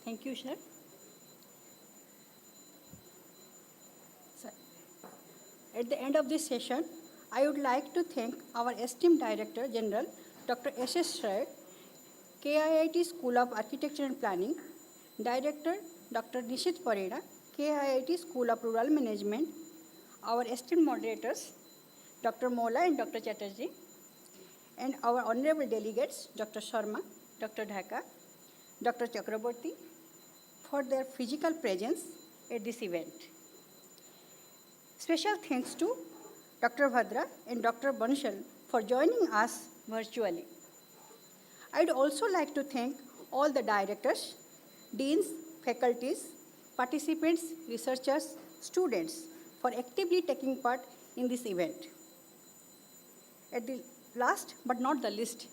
Thank you, sir. Sir, at the end of this session, I would like to thank our esteemed Director General, Dr. S.S. Ray, KIIT School of Architecture and Planning, Director Dr. Nishit Parida, KIIT School of Rural Management, our esteemed moderators, Dr. Mola and Dr. Chatterjee, and our honorable delegates, Dr. Sharma, Dr. Dhaka, Dr. Chakraborty, for their physical presence at this event. Special thanks to Dr. Bhadra and Dr. Banshal for joining us virtually. I'd also like to thank all the directors, deans, faculties, participants, researchers, students for actively taking part in this event. At the last but not the least,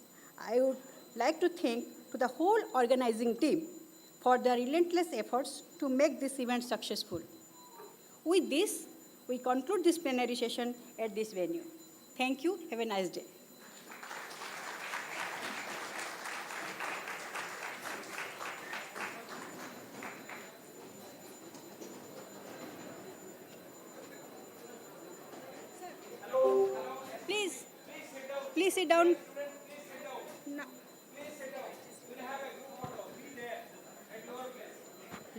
I would like to thank to the whole organizing team for their relentless efforts to make this event successful. With this, we conclude this plenary session at this venue. Thank you. Have a nice day. Please sit down. No.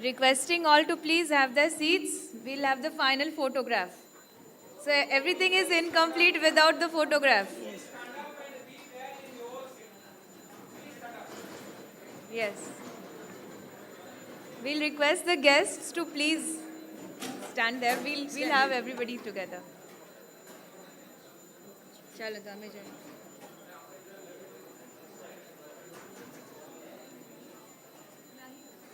Requesting all to please have their seats. We'll have the final photograph. So everything is incomplete without the photograph. Yes. We'll request the guests to please stand there. We'll have everybody together. Chalo, dame jai.